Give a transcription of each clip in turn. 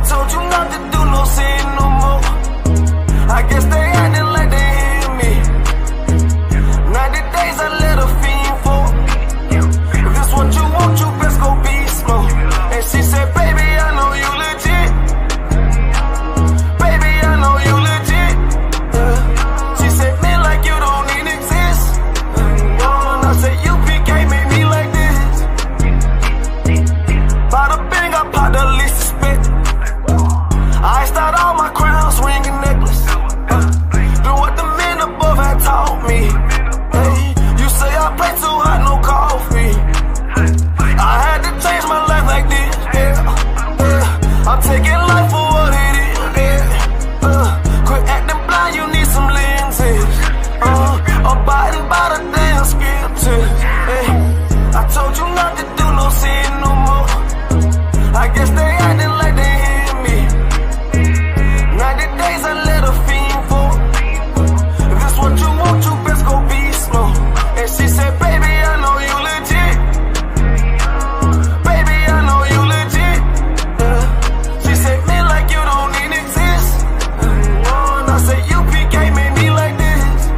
told you not to do no sin no more. I guess they acting like they hear me. 90 days I let a fiend for. If this what you want, you best go beast mode. And she said, baby, I know you legit. Baby, I know you legit. She said, man, like you don't even exist. And I said, UPK made me like this. Bada bing, I popped the least suspect. I iced out all my crowns, ring and necklace. Do what the men above had taught me. Hey, you say I play too hot, no coffee. I had to change my life like this, yeah. I'm taking life for what it is, yeah. Quit acting blind, you need some lenses. Abiding by the damn scriptures, hey. I told you not to do no sin no more. I guess they acting like they hear me. 90 days I let a fiend for. If this what you want, you best go beast mode. And she said, baby, I know you legit. Baby, I know you legit. She said, man, like you don't even exist. And I said, UPK made me like this.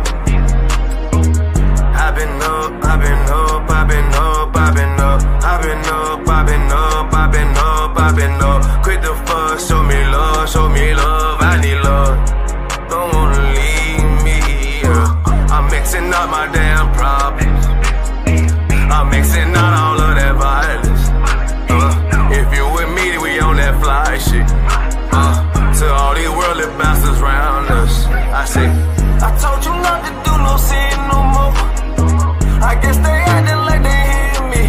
I've been up, I've been up, I've been up, I've been up. I've been up, I've been up, I've been up, I've been up. Quit the fuss, show me love, I need love. Don't wanna leave me, yeah. I'm mixing up my damn problems. I'm mixing out all of that violence. If you with me, then we on that fly shit. To all these worldly bastards round us, I say, I told you not to do no sin no more. I guess they acting like they hear me.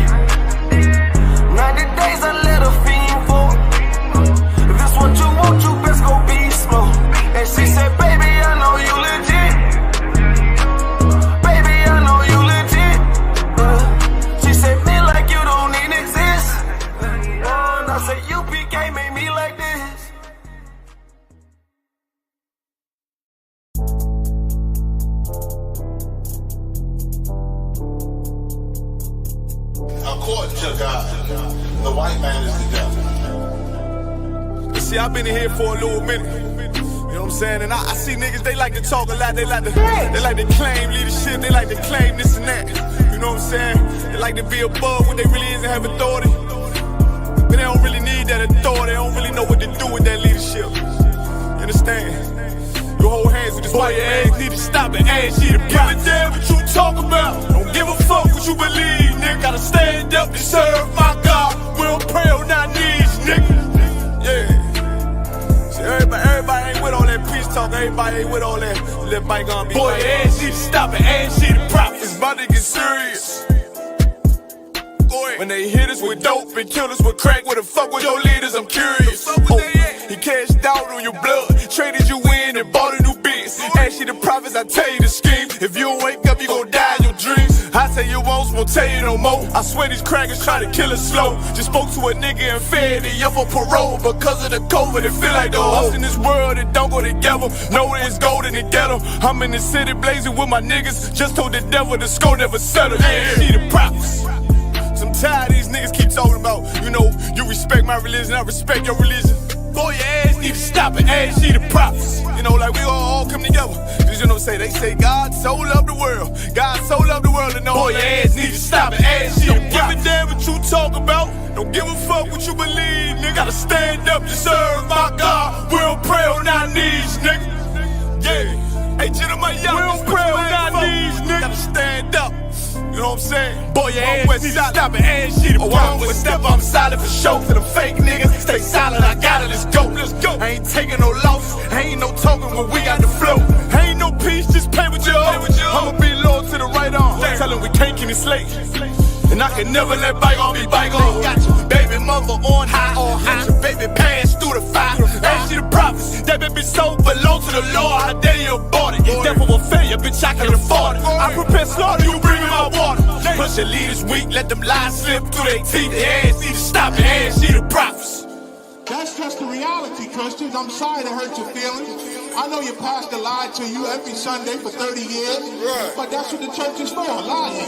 90 days I let a fiend for. If this what you want, you best go beast mode. And she said, baby, I know you legit. Baby, I know you legit. She said, man, like you don't even exist. And I said, UPK made me like this. According to God, the white man is the devil. You see, I've been in here for a little minute. You know what I'm saying? And I see niggas, they like to talk a lot. They like to claim leadership. They like to claim this and that. You know what I'm saying? They like to be above what they really is and have authority. But they don't really need that authority. They don't really know what to do with that leadership. You understand? You hold hands with this boy, your ass need to stop it. Ass you to give a damn what you talk about. Don't give a fuck what you believe, nigga. Gotta stand up to serve my God. We don't pray on our knees, nigga. Yeah. See, everybody ain't with all that peace talk. Everybody ain't with all that bygone be. Boy, your ass need to stop it. Ass you to profit. It's about to get serious. When they hit us with dope and kill us with crack, where the fuck with your leaders? I'm curious. He cashed out on your blood, traded you in and bought a new biz. Ask you the prophets, I tell you the scheme. If you don't wake up, you gon' die in your dreams. I tell you once, won't tell you no more. I swear these crackers try to kill us slow. Just spoke to a nigga and fed he up for parole because of the COVID. It feel like the host in this world that don't go together. Know that it's gold in the ghetto. I'm in the city blazing with my niggas. Just told the devil the score never settled. Yeah, see the prophets. I'm tired of these niggas keep talking about, you know, you respect my religion, I respect your religion. Boy, your ass need to stop it, ass you the prophets. You know, like we all come together. Cause you know, they say God so loved the world. God so loved the world, and know boy, your ass need to stop it, ass you the prophets. Don't give a damn what you talk about. Don't give a fuck what you believe, nigga. Gotta stand up to serve my God. We don't pray on our knees, nigga. Yeah. Hey, gentlemen, young, we don't pray on our knees, nigga. Gotta stand up. You know what I'm saying? Boy, your ass need to stop it, ass shit. Oh, I'm with step, I'm solid for show. To them fake niggas, stay solid, I got it, let's go. Let's go. I ain't taking no loss, ain't no token when we got the flow. Ain't no peace, just play with you. I'ma be loyal to the right arm. Tell him we can't keep it slate. And I can never let bygone be bygone. Got your baby mother on high. Got your baby pass through the fire. Ain't she the prophets? That baby soul belong to the Lord. How dare you abort it? Devil will failure, bitch, I can't afford it. I prepare slaughter, you bring me my water. Push your leaders weak, let them lies slip through their teeth. Their ass need to stop it, ass she the prophets. That's just the reality, Christians. I'm sorry to hurt your feelings. I know your pastor lied to you every Sunday for 30 years, but that's what the church is for, lying.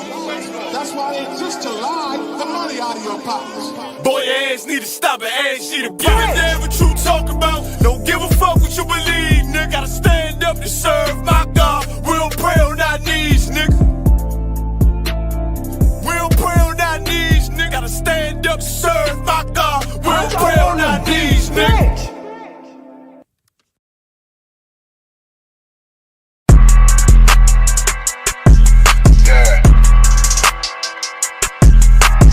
That's why it exists to lie the money out of your pockets. Boy, your ass need to stop it, ass she the prophets. Give a damn what you talk talk about. Don't give a fuck what you believe, nigga. Gotta stand up to serve my God. We'll pray on our knees, nigga. We'll pray on our knees, nigga. Gotta stand up to serve my God. We'll pray on our knees, nigga.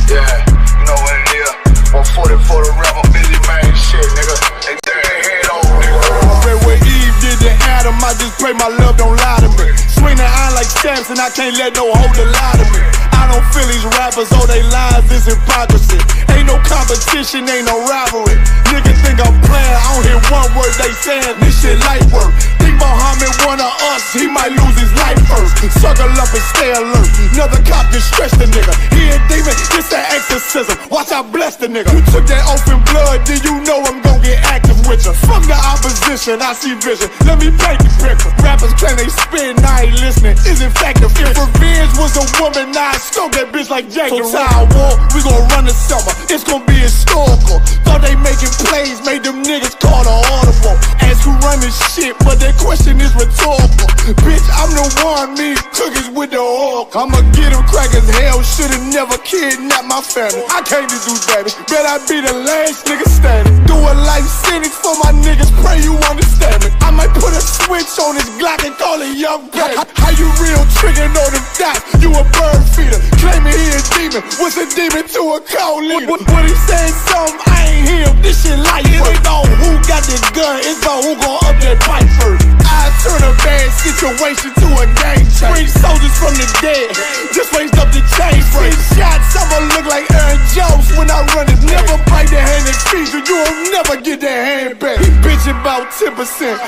Yeah, you know what it is. 140 for the rapper, busy man, shit, nigga. They turn their head over, nigga. I pray what Eve did to Adam, I just pray my love don't lie to me. Swing the iron like Samson, I can't let no holder lie to me. I don't feel these rappers, all they lies is hypocrisy. Ain't no competition, ain't no rivalry. Nigga think I'm playing, I don't hear one word they saying, this shit light work. Think Muhammad one of us, he might lose his life first. Circle up and stay alert, another cop just stretch the nigga. He a demon, this an exorcism, watch I bless the nigga. You took that open blood, then you know I'm gon' get active with ya. From the opposition, I see vision, let me paint the picture. Rappers claim they spit and I ain't listening, is in fact the If revenge was a woman, now I stroke that bitch like Jackie. So I war, we gon' run the summer, it's gon' be historical. Thought they making plays, made them niggas call the audible. Ask who run this shit, but that question is rhetorical. Bitch, I'm the one, me cookies with the oil. I'ma get them crackers, hell, should've never kidnapped my family. I can't do that, bet I be the last nigga standing. Do a life sentence for my niggas, pray you understand me. I might put a switch on this Glock and call it young baby. How you real triggering on them dots? You a bird feeder, claiming he a demon. What's a demon to a cold leader? What he saying something, I ain't hear him, this shit light. It ain't about who got the gun, it's about who gon' up that pipe first. I turn a bad situation to a game changer. Bring soldiers from the dead, just raised up the chain frame. Shots, I'ma look like Aaron Jones when I run it. Never bite the hand that feeds you, you'll never get that hand back. He bitching about 10%,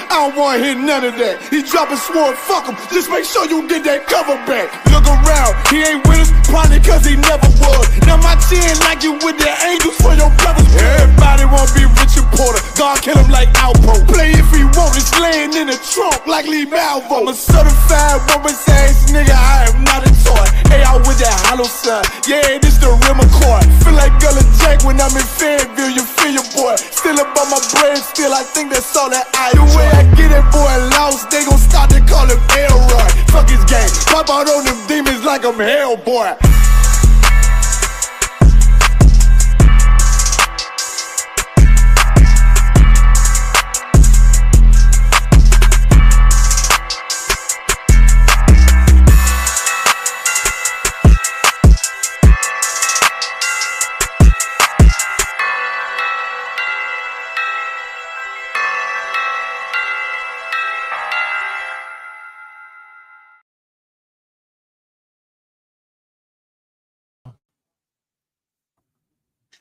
I don't wanna hear none of that. He dropping sword, fuck him, just make sure you get that cover back. Look around, he ain't with us, probably cause he never was. Now my chin like you with the angels for your brothers. Everybody wanna be Richard Porter, God kill him like Alpo. Play if he want, it's laying in the trunk like Lee Malvo. I'm a certified woman's ass nigga, I am not a toy. Hey, out with that hollow son, yeah, this the real McCoy. Feel like Gullah Jack when I'm in Fayetteville, you feel your boy. Still up on my brain, still I think that's all that I do. The way I get that boy lost, they gon' start to call him Elroy. Fuck his game, pop out on them demons like I'm Hellboy.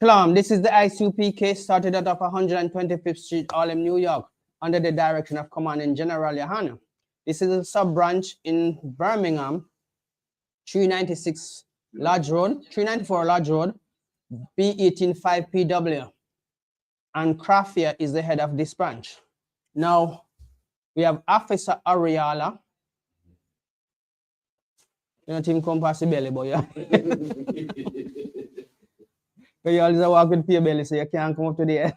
Shalom, this is the ISUPK started out of 125th Street, Harlem, New York, under the direction of Commandant General Yohana. This is a sub-branch in Birmingham, 396 Lodge Road, 394 Lodge Road, B185PW. And Crafia is the head of this branch. Now, we have Officer Ariala. You don't even come past the belly, boy. Yeah? You always walk with your belly, so you can't come up to the air.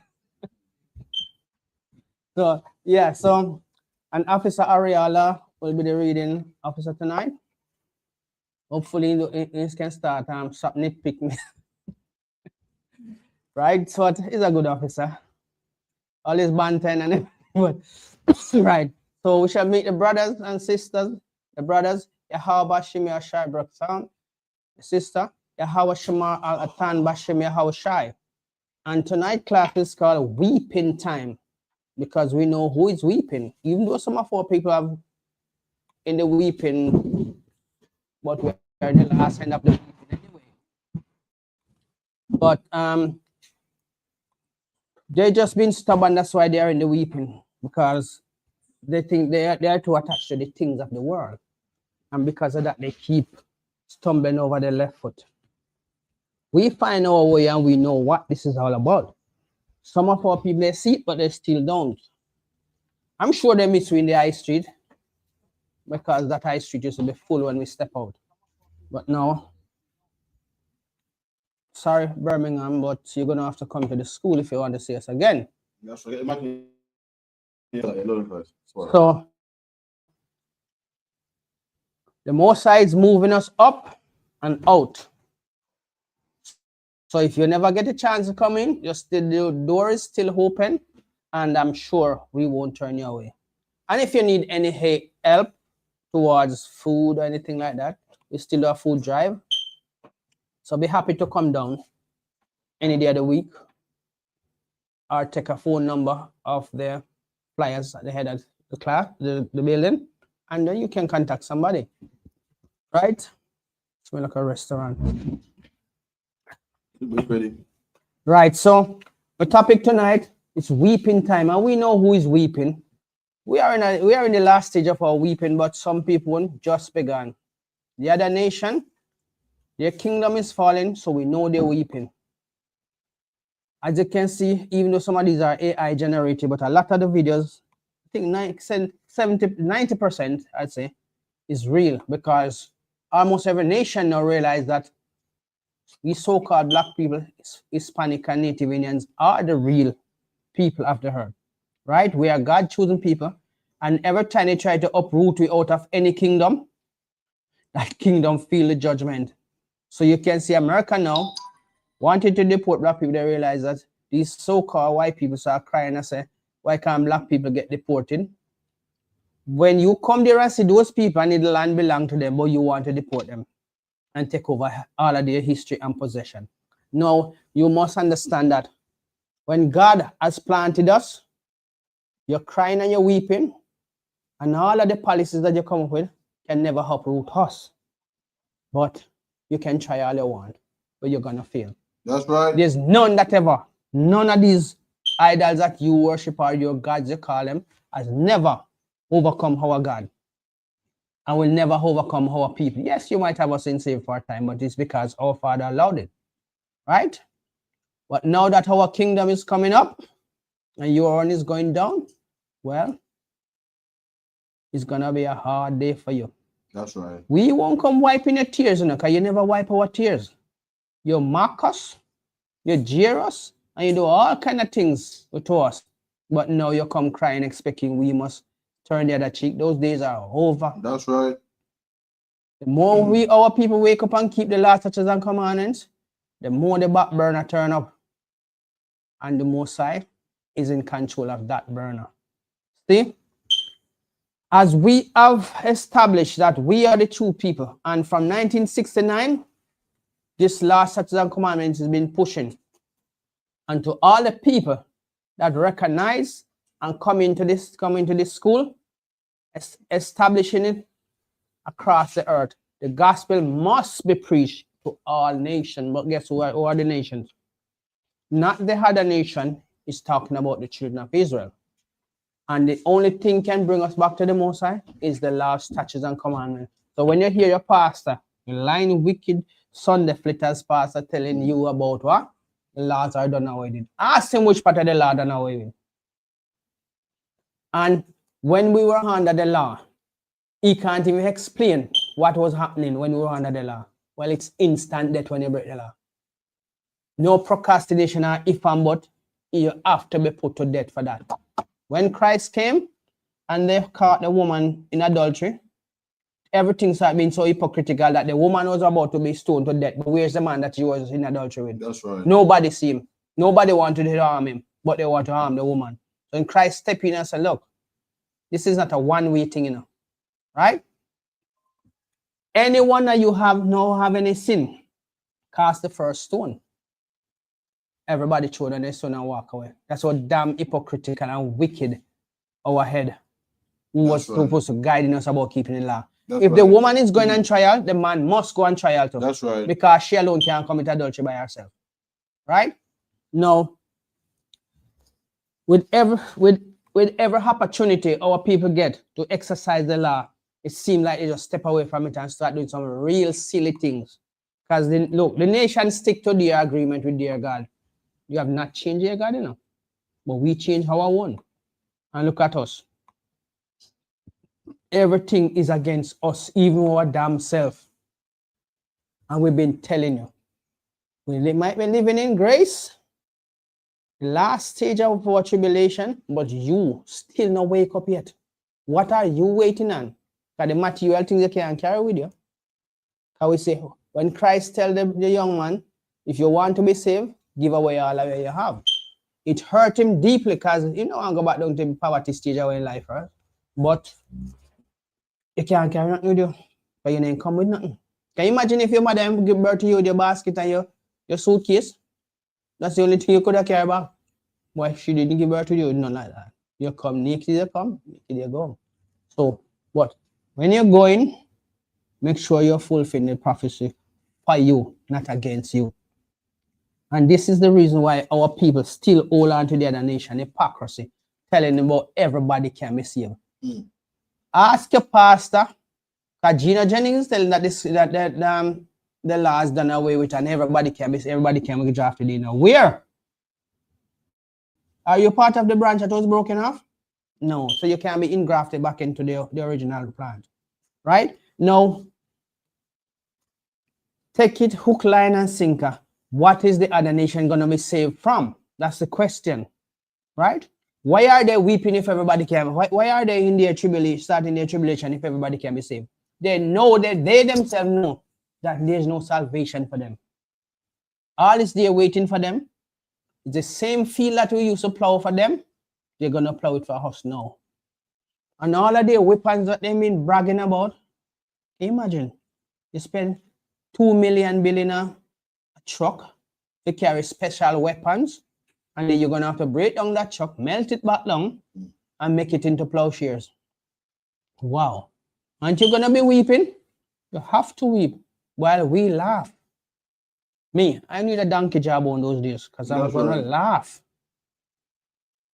So, yeah, so, and Officer Ariala will be the reading officer tonight. Hopefully, he can start stop nitpick me. Right, so he's a good officer. All his banter and everything. Right, so we shall meet the brothers and sisters. The brothers, Yahweh Shimei Shai Braksan, the sister, Yahweh Shema Al Atan Bashim Yahweh Shai. And tonight class is called Weeping Time, because we know who is weeping, even though some of our people have in the weeping, but we're the last end of the weeping anyway. But they just been stubborn, that's why they are in the weeping, because they think they are too attached to the things of the world. And because of that, they keep stumbling over their left foot. We find our way and we know what this is all about. Some of our people, they see it, but they still don't. I'm sure they miss you in the high street, because that high street used to be full when we step out. But now, sorry, Birmingham, but you're going to have to come to the school if you want to see us again. That's right. So the Most High is moving us up and out. So if you never get a chance to come in, just the door is still open, and I'm sure we won't turn you away. And if you need any help towards food or anything like that, we still do a food drive. So be happy to come down any day of the week, or take a phone number of the flyers at the head of the class, the building, and then you can contact somebody. Right? Smell like a restaurant. Ready. Right, so the topic tonight is weeping time, and we know who is weeping. We are in the last stage of our weeping, but some people just began. The other nation, their kingdom is falling, so we know they're weeping. As you can see, even though some of these are AI generated, but a lot of the videos, I think 90%, I'd say, is real, because almost every nation now realize that we so-called black people, Hispanic and Native Indians, are the real people of the earth, right? We are God-chosen people, and every time they try to uproot we out of any kingdom, that kingdom feel the judgment. So you can see America now wanted to deport black people. They realize that these so-called white people start crying and say, why can't black people get deported? When you come there and see those people and the land belong to them, but you want to deport them and take over all of their history and possession. Now, you must understand that when God has planted us, you're crying and you're weeping, and all of the policies that you come up with can never uproot us. But you can try all you want, but you're going to fail. That's right. There's none of these idols that you worship or your gods, you call them, has never overcome our God. And will never overcome our people. Yes, you might have us in saved for a time, but it's because our Father allowed it. Right? But now that our kingdom is coming up and your own is going down, well, it's going to be a hard day for you. That's right. We won't come wiping your tears, you know, because you never wipe our tears. You mock us, you jeer us, and you do all kind of things to us. But now you come crying, expecting we must turn the other cheek. Those days are over. That's right. The more our people wake up and keep the law, statutes, and commandments, the more the back burner turn up. And the Most High is in control of that burner. See? As we have established that we are the true people, and from 1969, this law, statutes, and commandments has been pushing. And to all the people that recognize and come into this school, establishing it across the earth. The gospel must be preached to all nations. But guess who are the nations? Not the other nation is talking about the children of Israel. And the only thing can bring us back to the Most High is the law, statutes, and commandments. So when you hear your pastor, the lying, wicked, Sunday flitters pastor telling you about what? The laws are done away with. Ask him which part of the law done away with. And when we were under the law, he can't even explain what was happening when we were under the law. Well, it's instant death when you break the law. No procrastination or if and but, you have to be put to death for that. When Christ came and they caught the woman in adultery, everything started being so hypocritical that the woman was about to be stoned to death. But where's the man that she was in adultery with? That's right. Nobody see him. Nobody wanted to harm him, but they want to harm the woman. So when Christ stepped in and said, look, this is not a one-way thing, you know. Right? Anyone that you have any sin, cast the first stone. Everybody throw down their stone and walk away. That's what damn hypocritical and wicked our head who was supposed to guide us about keeping the law. If the woman is going on trial, the man must go on trial too. That's right. Because she alone can't commit adultery by herself. Right? Now, with every opportunity our people get to exercise the law, it seems like they just step away from it and start doing some real silly things. Because look, the nation stick to their agreement with their God. You have not changed your God, you know. But we change our own. And look at us. Everything is against us, even our damn self. And we've been telling you, we might be living in grace, The last stage of our tribulation, but you still not wake up yet. What are you waiting on? Because the material things you can't carry with you. How we say, when Christ tell the young man, if you want to be saved, give away all of what you have. It hurt him deeply because you know I go back down to the poverty stage of in life, right? But you can't carry nothing with you. But you didn't come with nothing. Can you imagine if your mother give birth to you with your basket and your suitcase? That's the only thing you could have carried back. Why she didn't give birth to you? None like that. You come naked, you come, naked you go. So, but when you're going, make sure you're fulfilling the prophecy for you, not against you. And this is the reason why our people still hold on to the other nation, hypocrisy, telling them about everybody can be saved. Ask your pastor, because Gina Jennings telling that the law is done away with and everybody can be drafted in. Where? Are you part of the branch that was broken off? No. So you can be engrafted back into the original plant. Right? Now, take it hook, line, and sinker. What is the other nation going to be saved from? That's the question. Right? Why are they weeping if everybody can? Why are they in their tribulation, starting their tribulation if everybody can be saved? They know that they themselves know that there's no salvation for them. All is there waiting for them. It's the same field that we used to plow for them. They're going to plow it for us now. And all of the weapons that they've been bragging about, imagine, you spend $2 million billion a truck to carry special weapons, and then you're going to have to break down that truck, melt it back down, and make it into plowshares. Wow. Aren't you going to be weeping? You have to weep while we laugh. Me, I need a donkey job on those days because I was going to laugh.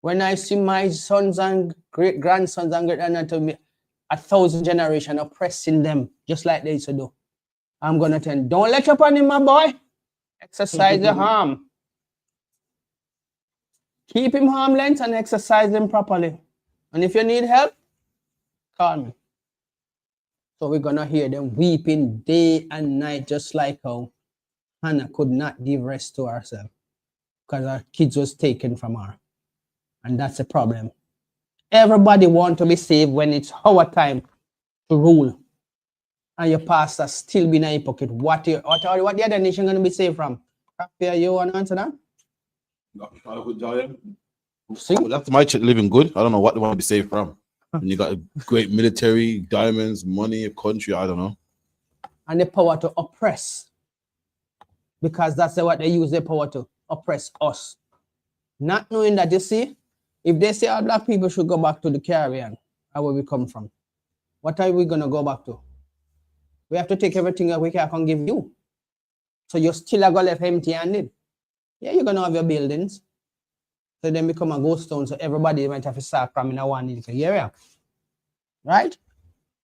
When I see my sons and great-grandsons and great-grandson tell me 1,000 generations oppressing them just like they used to do, I'm going to tell them, don't let up on him, my boy. Exercise your harm. Keep him harmless and exercise him properly. And if you need help, call me. So we're going to hear them weeping day and night just like how Hannah could not give rest to herself because her kids was taken from her. And that's a problem. Everybody want to be saved when it's our time to rule. And your pastor still being a hypocrite. What the other nation going to be saved from? You want to answer that? Well, that's my chick living good. I don't know what they want to be saved from. And you got a great military, diamonds, money, a country, I don't know. And the power to oppress. Because that's what they use their power to oppress us. Not knowing that, you see, if they say all black people should go back to the Caribbean, where we come from, what are we going to go back to? We have to take everything that we can give you. So you're still going to left empty-handed. Yeah, you're going to have your buildings. So then become a ghost town, so everybody might have to start cramming a one area. Right?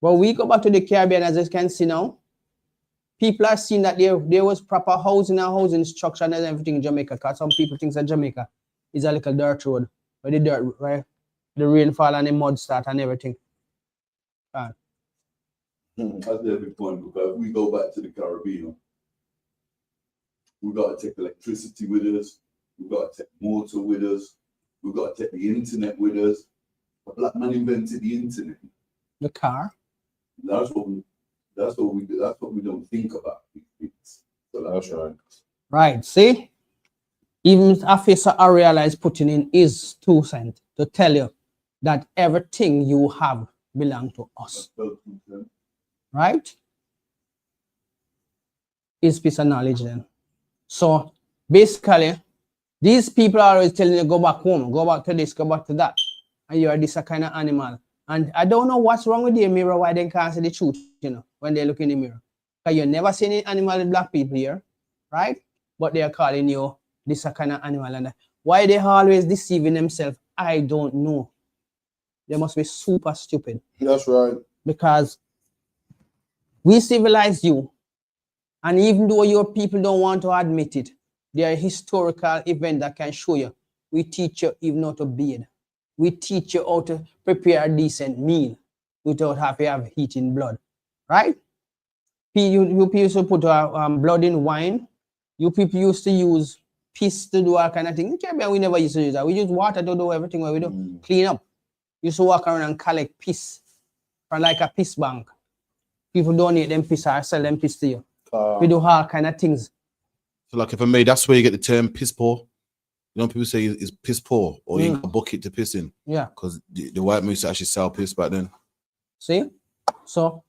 But we go back to the Caribbean, as you can see now, people are seeing that there was proper housing and housing structure and everything in Jamaica, because some people think that Jamaica is a little dirt road, where the dirt, right? The rainfall and the mud start and everything. That's a big point, because we go back to the Caribbean, we got to take electricity with us, we got to take water with us, we got to take the internet with us. The black man invented the internet. The car. That's what we do. That's what we don't think about. So that's right. Right. See, even Officer Ariella is putting in his 2 cents to tell you that everything you have belongs to us. Right? Is piece of knowledge then. So basically, these people are always telling you go back home, go back to this, go back to that, and you are this kind of animal. And I don't know what's wrong with the mirror, why they can't see the truth, you know, when they look in the mirror. Because you never seen any animal with black people here, right? But they are calling you this kind of animal. And why they always deceiving themselves, I don't know. They must be super stupid. That's right. Because we civilize you, and even though your people don't want to admit it, there are historical events that can show you. We teach you even how to bathe. We teach you how to prepare a decent meal without having to have heat in blood, right? You people used to put blood in wine. You people used to use piss to do all kind of things. In Caribbean, we never used to use that. We use water to do everything what we do. Clean up. We used to walk around and collect piss from like a piss bank. People donate them piss or sell them piss to you. We do all kind of things. So like if I made, that's where you get the term piss poor. You know, people say it's piss poor or you got a bucket to piss in. Yeah. Because the white man used to actually sell piss back then. See? So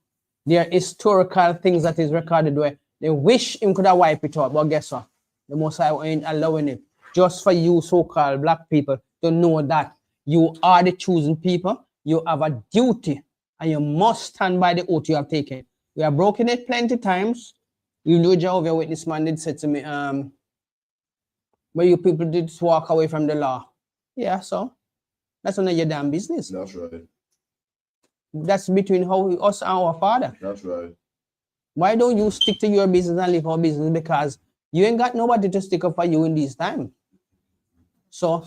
there are historical things that is recorded where they wish him could have wiped it out, but guess what? The Most High ain't allowing it. Just for you so-called black people to know that you are the chosen people, you have a duty and you must stand by the oath you have taken. We have broken it plenty times. You know, Jehovah's Witness man did say to me, but you people did walk away from the law. Yeah, so that's none of your damn business. That's right. That's between us and our Father. That's right. Why don't you stick to your business and live our business? Because you ain't got nobody to stick up for you in this time. So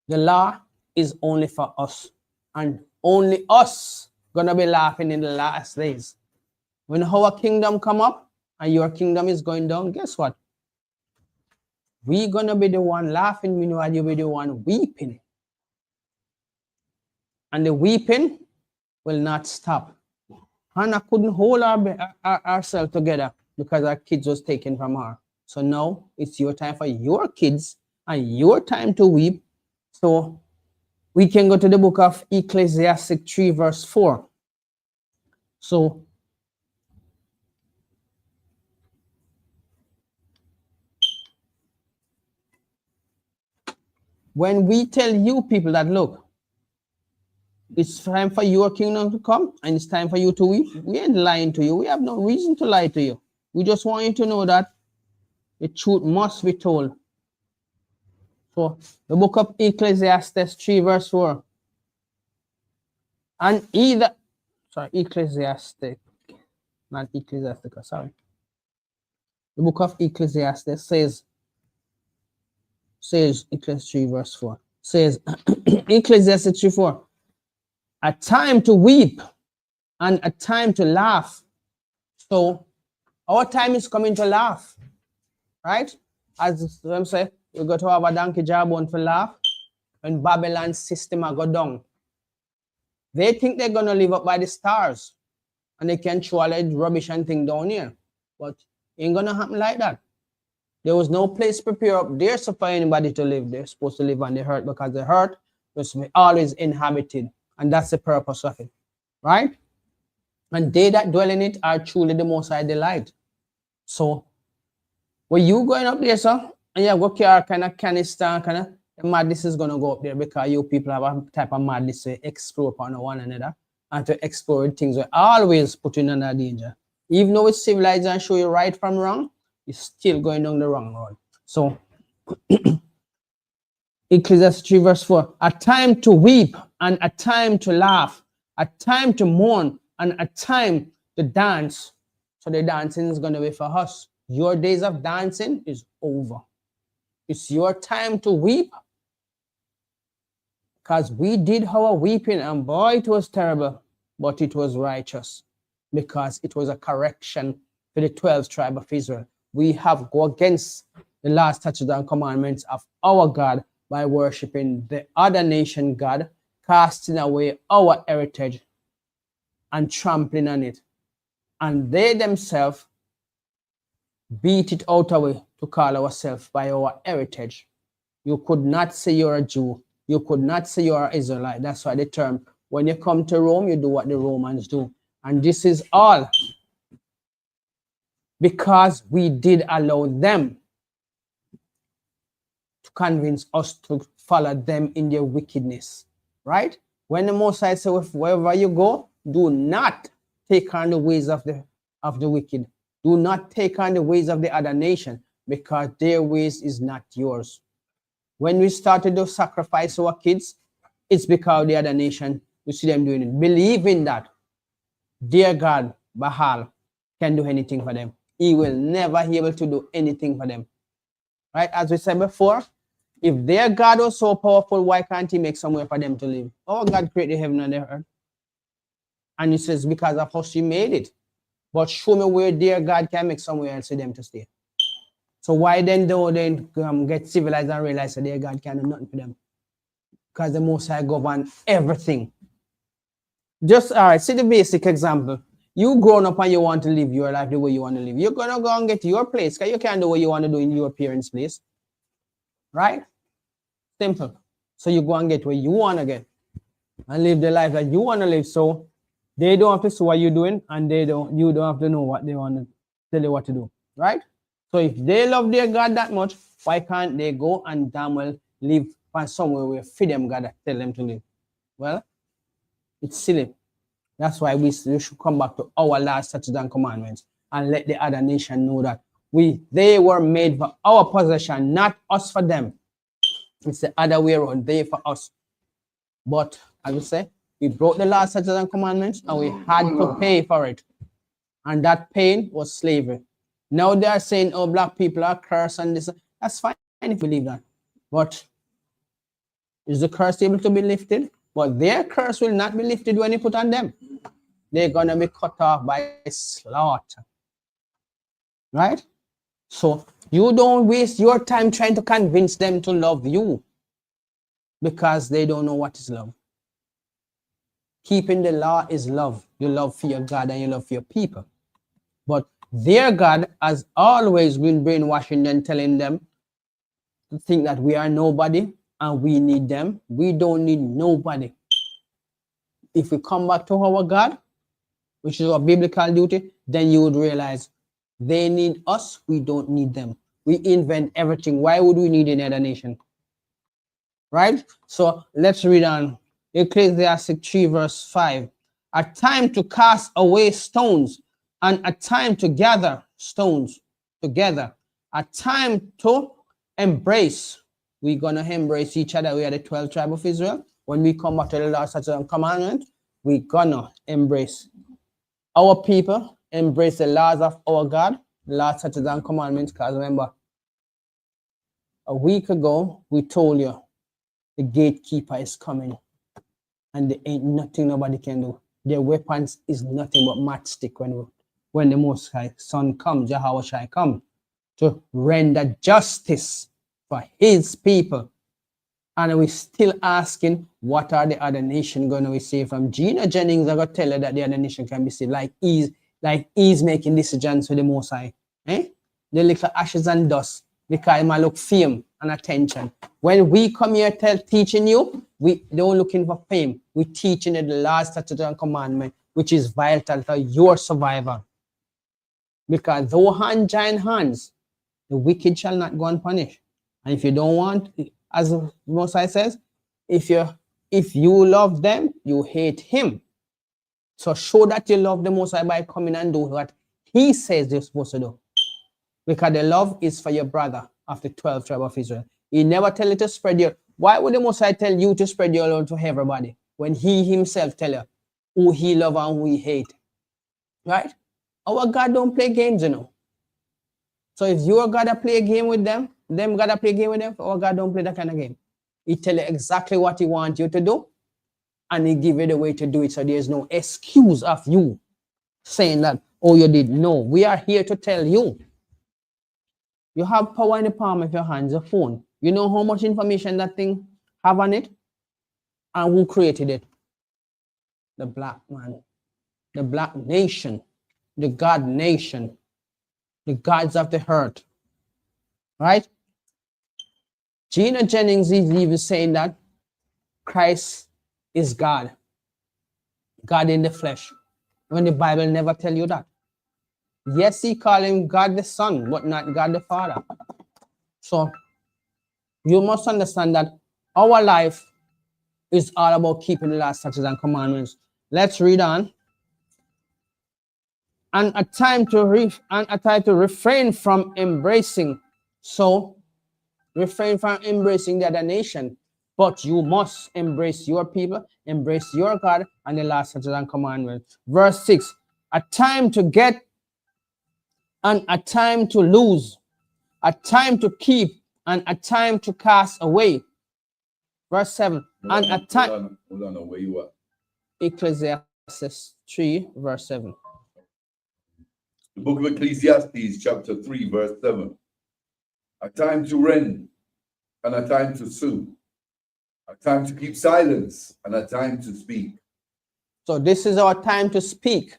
the law is only for us. And only us gonna be laughing in the last days. When our kingdom come up and your kingdom is going down, guess what? We gonna be the one laughing, meanwhile you'll be the one weeping. And the weeping will not stop. Hannah couldn't hold herself together because her kids was taken from her. So now it's your time for your kids and your time to weep. So we can go to the book of Ecclesiastes 3 verse 4. So when we tell you people that, look, it's time for your kingdom to come and it's time for you to weep, we ain't lying to you. We have no reason to lie to you. We just want you to know that the truth must be told. So the book of Ecclesiastes 3 verse 4. And either, sorry, Ecclesiastic, not Ecclesiastica, sorry. The book of Ecclesiastes says Ecclesiastes 3 verse 4, says Ecclesiastes 3 4, a time to weep and a time to laugh. So our time is coming to laugh, right? As them say, we got to have a donkey jawbone for laugh when Babylon's system go down. They think they're gonna live up by the stars and they can throw all that rubbish and thing down here, but it ain't gonna happen like that. There was no place prepared up there so for anybody to live. They're supposed to live on the earth because the earth was always inhabited. And that's the purpose of it, right? And they that dwell in it are truly the Most High delight. So, when you going up there, sir, and you go carry kind of canister, kind of, the madness is going to go up there because you people have a type of madness to explore upon one another and to explore things that always put you under danger. Even though it's civilized and show you right from wrong, you're still going down the wrong road. So, Ecclesiastes 3 verse 4, a time to weep and a time to laugh, a time to mourn and a time to dance. So the dancing is going to be for us. Your days of dancing is over. It's your time to weep because we did our weeping and boy, it was terrible, but it was righteous because it was a correction for the 12th tribe of Israel. We have go against the last statutes and commandments of our God by worshiping the other nation God, casting away our heritage and trampling on it. And they themselves beat it out of way to call ourselves by our heritage. You could not say you're a Jew. You could not say you're an Israelite. That's why the term, when you come to Rome, you do what the Romans do. And this is all because we did allow them to convince us to follow them in their wickedness, right? When the Most High said, wherever you go, do not take on the ways of the wicked. Do not take on the ways of the other nation, because their ways is not yours. When we started to sacrifice our kids, it's because the other nation, we see them doing it. Believing that their God, Baal, can do anything for them. He will never be able to do anything for them. Right? As we said before, if their God was so powerful, why can't he make somewhere for them to live? Our God created heaven and the earth. And he says, because of us, he made it. But show me where their God can make somewhere else for them to stay. So why then don't they get civilized and realize that their God can do nothing for them? Because the Most High govern everything. Just, all right, see the basic example. You grown up and you want to live your life the way you want to live. You're going to go and get your place because you can't do what you want to do in your parents' place. Right? Simple. So you go and get what you want to get and live the life that you want to live. So they don't have to see what you're doing and you don't have to know what they want to tell you what to do. Right? So if they love their God that much, why can't they go and damn well live find somewhere where feed them God that tell them to live? Well, it's silly. That's why we should come back to our laws, statutes, and commandments and let the other nation know that they were made for our possession, not us for them. It's the other way around, they for us. But as we say, we broke the laws, statutes, and commandments, and we had to pay for it. And that pain was slavery. Now they are saying, oh, black people are cursed and this. That's fine if you believe that. But is the curse able to be lifted? But their curse will not be lifted when you put on them. They're going to be cut off by slaughter. Right? So you don't waste your time trying to convince them to love you because they don't know what is love. Keeping the law is love. You love for your God and you love for your people. But their God has always been brainwashing them, telling them to think that we are nobody and we need them. We don't need nobody. If we come back to our God, which is our biblical duty, then you would realize they need us, we don't need them. We invent everything. Why would we need any other nation? Right? So let's read on Ecclesiastes 3 verse 5. A time to cast away stones and a time to gather stones together. A time to embrace. We're going to embrace each other. We are the 12 tribes of Israel. When we come back to the law, statutes, and commandments, we're going to embrace our people, embrace the laws of our God, the laws, statutes, and commandments. Because remember, a week ago, we told you the gatekeeper is coming and there ain't nothing nobody can do. Their weapons is nothing but matchstick when the Most High Son comes, Yahweh shall come to render justice for his people. And we're still asking, what are the other nations going to receive from? Gina Jennings, I got to tell her that the other nation can be saved. Like he's making decisions for the Most High. The little ashes and dust, because it might look fame and attention. When we come here teaching you, we don't looking for fame. We're teaching you the laws, statutes, and commandment, which is vital for your survival. Because though hand join hands, the wicked shall not go unpunished. And if you don't want, as the Most High says, if you love them, you hate him. So show that you love the Most High by coming and do what he says you're supposed to do. Because the love is for your brother of the 12 tribes of Israel. He never tell you to spread your... Why would the Most High tell you to spread your love to everybody when he himself tell you who he love and who he hate? Right? Our God don't play games, you know. So if you're gonna play a game with them gotta play a game with them, our God don't play that kind of game. He tell you exactly what he wants you to do, and he give you the way to do it. So there's no excuse of you saying that, oh, you did. No, we are here to tell you. You have power in the palm of your hands, your phone. You know how much information that thing have on it? And who created it? The black man, the black nation, the God nation, the gods of the earth. Right? Gina Jennings is even saying that Christ is God. God in the flesh. When the Bible never tell you that. Yes, he call him God the Son, but not God the Father. So you must understand that our life is all about keeping the laws, statutes, and commandments. Let's read on. And a time to refrain from embracing. So refrain from embracing the other nation. But you must embrace your people, embrace your God, and the laws, statutes, and commandments. Verse 6. A time to get and a time to lose, a time to keep and a time to cast away. Verse 7. And a time. Hold on, where you at? Ecclesiastes 3, verse 7. The book of Ecclesiastes, chapter 3, verse 7. a time to rend, and a time to sue, a time to keep silence, and a time to speak. So this is our time to speak.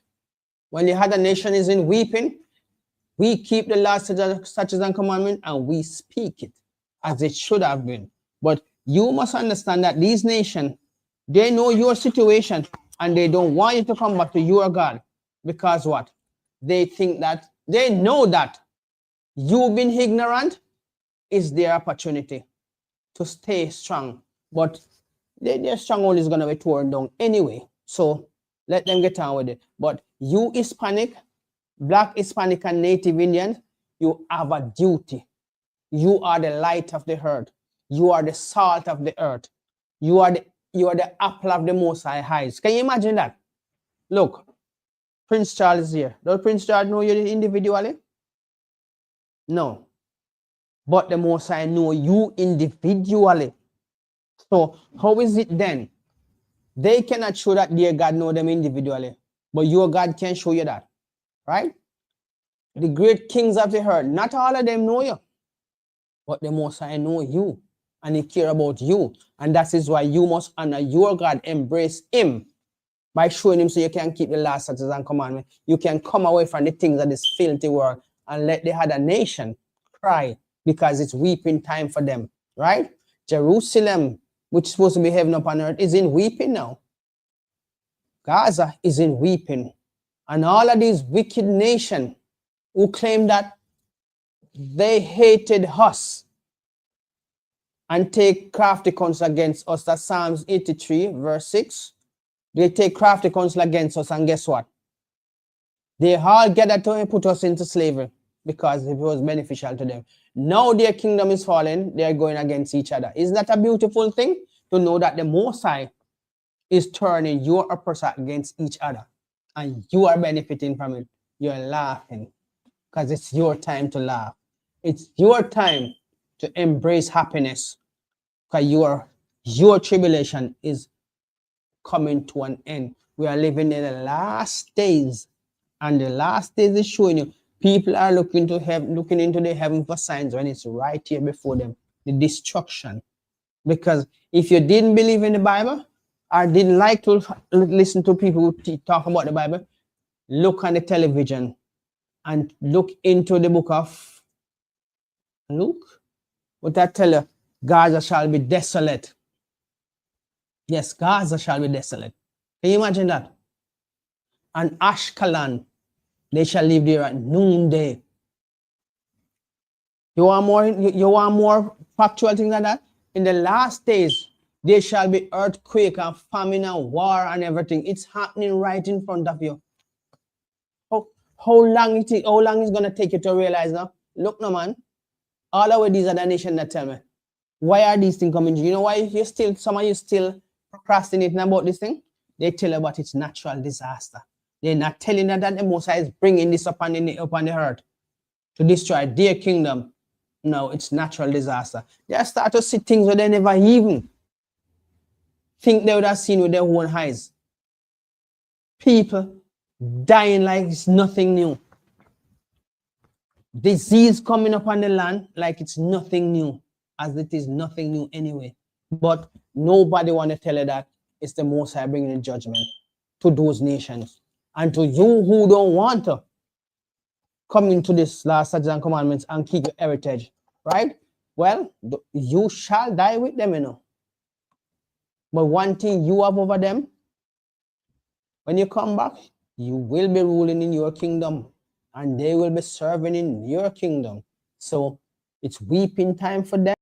When the other nation is in weeping, we keep the laws, statutes, and commandments, and we speak it as it should have been. But you must understand that these nations, they know your situation, and they don't want you to come back to your God. Because what? They think that, they know that you've been ignorant is their opportunity to stay strong. But their stronghold is going to be torn down anyway. So let them get on with it. But you Hispanic, Black, Hispanic, and Native Indians, you have a duty. You are the light of the earth. You are the salt of the earth. You are the apple of the Most High eyes. Can you imagine that? Look, Prince Charles is here. Does Prince Charles know you individually? No. But the Most High know you individually. So how is it then? They cannot show that their God know them individually, but your God can show you that, right? The great kings of the earth, not all of them know you, but the Most High know you, and He care about you, and that is why you must honor your God, embrace Him by showing Him so you can keep the last statutes and commandments. You can come away from the things of this filthy world and let the other nation cry because it's weeping time for them, right? Jerusalem, which is supposed to be heaven upon earth, is in weeping now. Gaza is in weeping. And all of these wicked nations who claim that they hated us and take crafty counsel against us, that's Psalms 83, verse 6. They take crafty counsel against us, and guess what? They all gathered to put us into slavery because it was beneficial to them. Now their kingdom is falling, they're going against each other. Isn't that a beautiful thing? To know that the Most High is turning your oppressor against each other, and you are benefiting from it. You're laughing because it's your time to laugh. It's your time to embrace happiness because your tribulation is coming to an end. We are living in the last days, and the last days is showing you people are looking into the heaven for signs when it's right here before them, the destruction. Because if you didn't believe in the Bible or didn't like to listen to people who talk about the Bible, look on the television and look into the book of Luke. What I tell you, Gaza shall be desolate. Yes, Gaza shall be desolate. Can you imagine that? And Ashkelon, they shall live there at noonday. You want more factual things like that? In the last days, there shall be earthquake and famine and war and everything. It's happening right in front of you. How long is it going to take you to realize now? Look, no man, all the way these are the nations that tell me, why are these things coming? You know why some of you still procrastinating about this thing? They tell you about it's natural disaster. They're not telling you that the Most High is bringing this upon the earth to destroy their kingdom. No, it's natural disaster. They start to see things that they never even think they would have seen with their own eyes. People dying like it's nothing new. Disease coming up on the land like it's nothing new, as it is nothing new anyway. But nobody want to tell you that it's the Most High bringing judgment to those nations. And to you who don't want to come into this last statutes and commandments and keep your heritage, right? Well, you shall die with them, you know. But one thing you have over them, when you come back, you will be ruling in your kingdom, and they will be serving in your kingdom. So it's weeping time for them.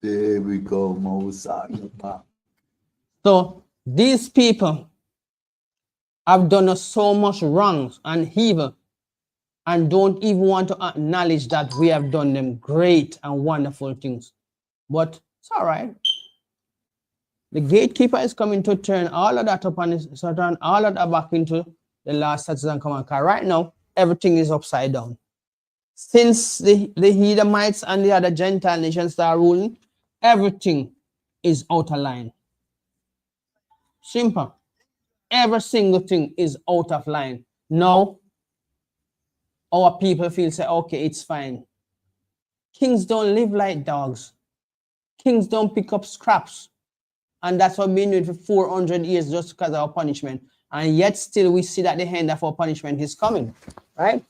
There we go, Moses. So these people have done us so much wrongs and evil and don't even want to acknowledge that we have done them great and wonderful things. But it's all right. The gatekeeper is coming to turn all of that up and turn all of that back into the last citizen command. Because right now, everything is upside down. Since the Edomites and the other Gentile nations start ruling, everything is out of line. Simple. Every single thing is out of line. Now, our people feel say, okay, it's fine. Kings don't live like dogs. Kings don't pick up scraps. And that's what we've been doing for 400 years just because of our punishment. And yet still we see that the end of our punishment is coming. Right?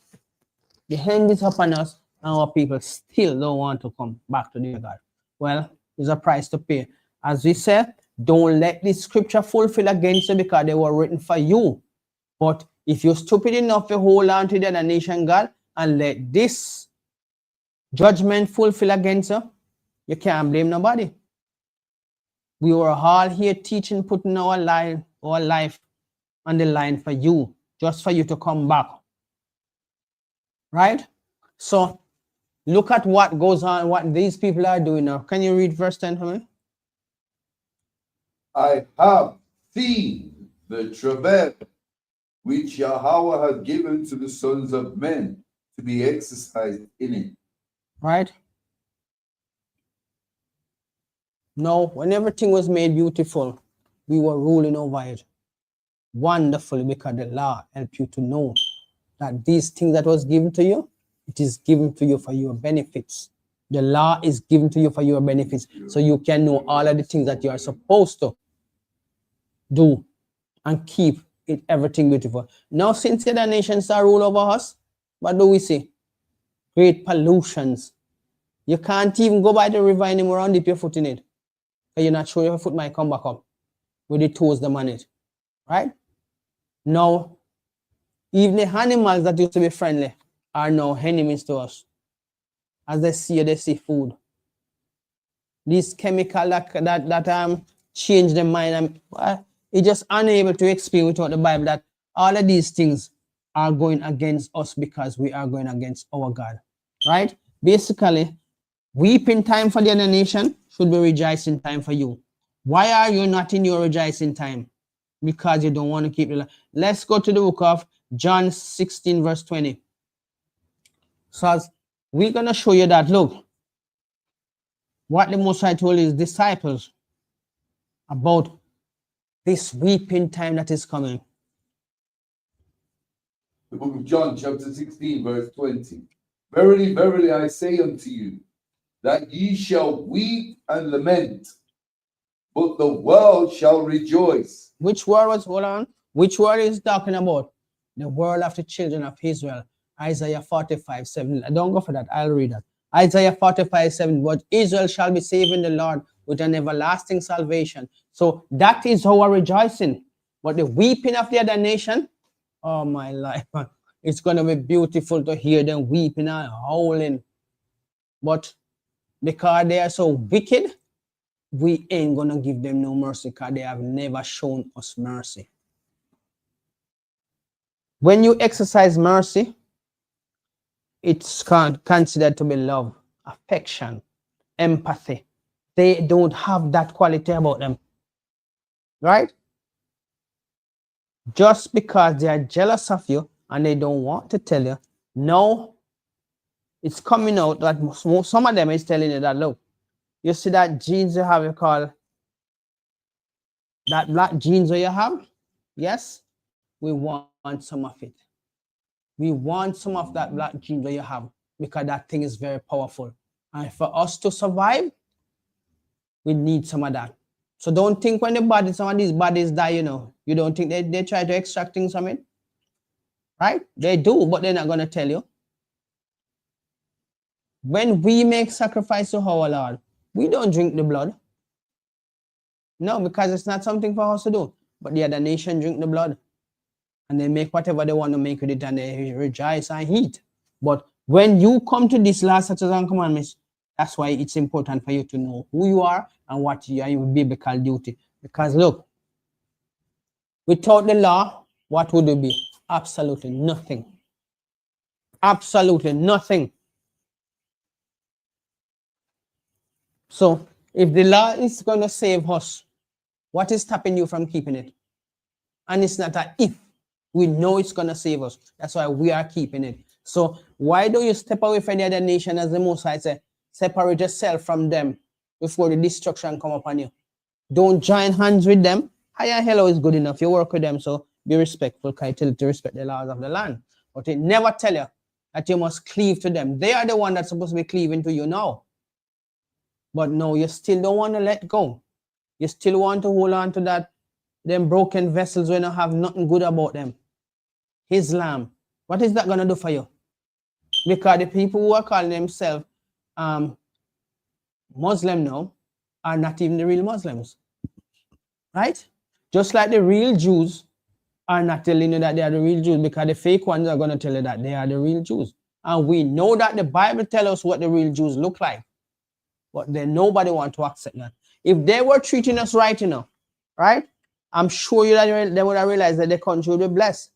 The hand is upon us and our people still don't want to come back to their God. Well, there's a price to pay. As we said, don't let this scripture fulfill against you because they were written for you. But if you're stupid enough to hold on to the other nation God and let this judgment fulfill against you, you can't blame nobody. We were all here teaching, putting our life on the line for you, just for you to come back. Right? So look at what goes on, what these people are doing now. Can you read verse 10 for me? I have seen the travail which Yahweh has given to the sons of men to be exercised in it. Right? Now, when everything was made beautiful, we were ruling over it wonderfully because the law helped you to know that these things that was given to you, it is given to you for your benefits. The law is given to you for your benefits, so you can know all of the things that you are supposed to do and keep it everything beautiful. Now, since the other nations start rule over us, what do we see? Great pollutions. You can't even go by the river anymore and dip your foot in it. You're not sure your foot might come back up with the toes them on it. Right? Now, even the animals that used to be friendly are now enemies to us. As they see food. This chemical that change their mind, it's just unable to explain without the Bible that all of these things are going against us because we are going against our God. Right? Basically, weeping time for the other nation should be rejoicing time for you. Why are you not in your rejoicing time? Because you don't want to keep the law. Let's go to the book of John 16, verse 20. So we're going to show you that, look, what the Most High told his disciples about this weeping time that is coming. The book of John, chapter 16, verse 20. Verily, verily, I say unto you, that ye shall weep and lament, but the world shall rejoice. Which world was, hold on, which world is talking about? The world of the children of Israel. Isaiah 45:7. Don't go for that, I'll read that. Isaiah 45:7. But Israel shall be saved in the Lord with an everlasting salvation. So that is our rejoicing. But the weeping of the other nation, oh my life, it's going to be beautiful to hear them weeping and howling. But because they are so wicked, we ain't going to give them no mercy because they have never shown us mercy. When you exercise mercy, it's considered to be love, affection, empathy. They don't have that quality about them. Right? Just because they are jealous of you and they don't want to tell you, no, it's coming out that some of them is telling you that, look, you see that jeans you have, you call that black jeans that you have? Yes, we want some of it. We want some of that black jeans that you have because that thing is very powerful. And for us to survive, we need some of that. So don't think when some of these bodies die, you know, you don't think they try to extract things from it? Right? They do, but they're not going to tell you. When we make sacrifice to our Lord, we don't drink the blood. No, because it's not something for us to do. But the other nation drink the blood. And they make whatever they want to make with it and they rejoice and eat. But when you come to this last statutes and commandments, That's why it's important for you to know who you are and what you are, your biblical duty. Because look, without the law, what would it be? Absolutely nothing. Absolutely nothing. So if the law is going to save us, what is stopping you from keeping it? And it's not a if. We know it's going to save us. That's why we are keeping it. So why do you step away from the other nation, as the Most High said, separate yourself from them before the destruction come upon you? Don't join hands with them. Hi and hello is good enough. You work with them, so be respectful. Can I tell you to respect the laws of the land? But it never tell you that you must cleave to them. They are the one that's supposed to be cleaving to you now. But no, you still don't want to let go. You still want to hold on to that, them broken vessels when you have nothing good about them. Islam. What is that going to do for you? Because the people who are calling themselves Muslim now are not even the real Muslims. Right? Just like the real Jews are not telling you that they are the real Jews, because the fake ones are going to tell you that they are the real Jews. And we know that the Bible tells us what the real Jews look like. But then nobody wants to accept that. If they were treating us right, right? I'm sure you that they would have realized that the country would be blessed.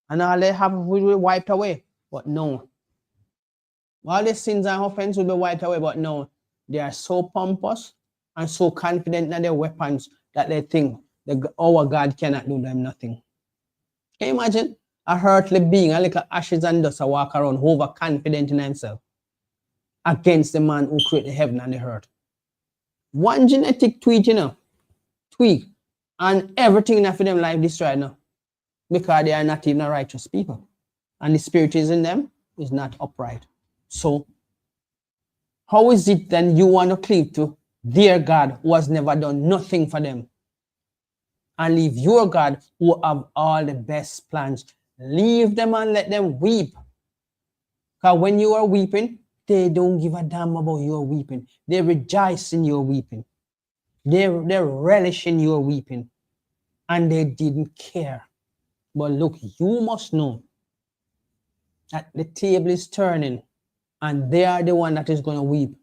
And all they have will be wiped away. But no. All the sins and offense will be wiped away. But no. They are so pompous and so confident in their weapons that they think our God cannot do them nothing. Can you imagine a earthly being, a little ashes and dust, walk around overconfident in himself against the man who created the heaven and the earth? One genetic tweak, and everything that for them life destroyed now, because they are not even a righteous people, and the spirit is in them is not upright. So how is it then you want to cleave to their God who has never done nothing for them, and leave your God who have all the best plans? Leave them and let them weep. Because when you are weeping, they don't give a damn about your weeping. They rejoice in your weeping. They relish in your weeping. And they didn't care. But look, you must know that the table is turning and they are the one that is going to weep.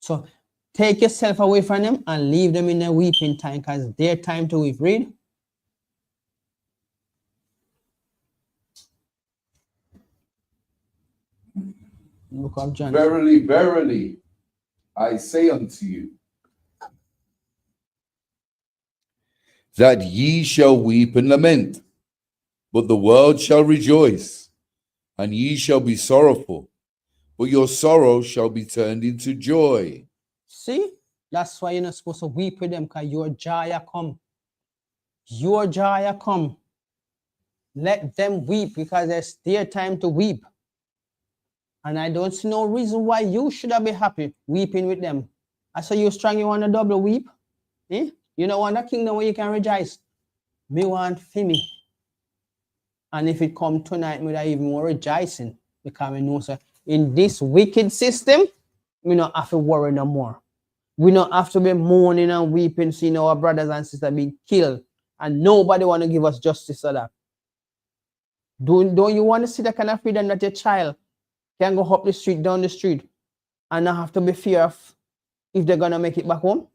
So take yourself away from them and leave them in a weeping time, because their time to weep. Read. Book of John. Verily, verily, I say unto you, that ye shall weep and lament, but the world shall rejoice, and ye shall be sorrowful, but your sorrow shall be turned into joy. See, that's why you're not supposed to weep with them, because your joy come. Your joy come. Let them weep, because it's their time to weep. And I don't see no reason why you should be happy weeping with them. I saw you strong, you want a double weep? Eh? You don't want a kingdom where you can rejoice. Me want for me. And if it come tonight, me even more rejoicing, because I know, sir, in this wicked system, we don't have to worry no more. We don't have to be mourning and weeping, seeing our brothers and sisters being killed, and nobody want to give us justice for that. Don't you want to see that kind of freedom that your child can go up the street, down the street, and not have to be fear of if they're gonna make it back home?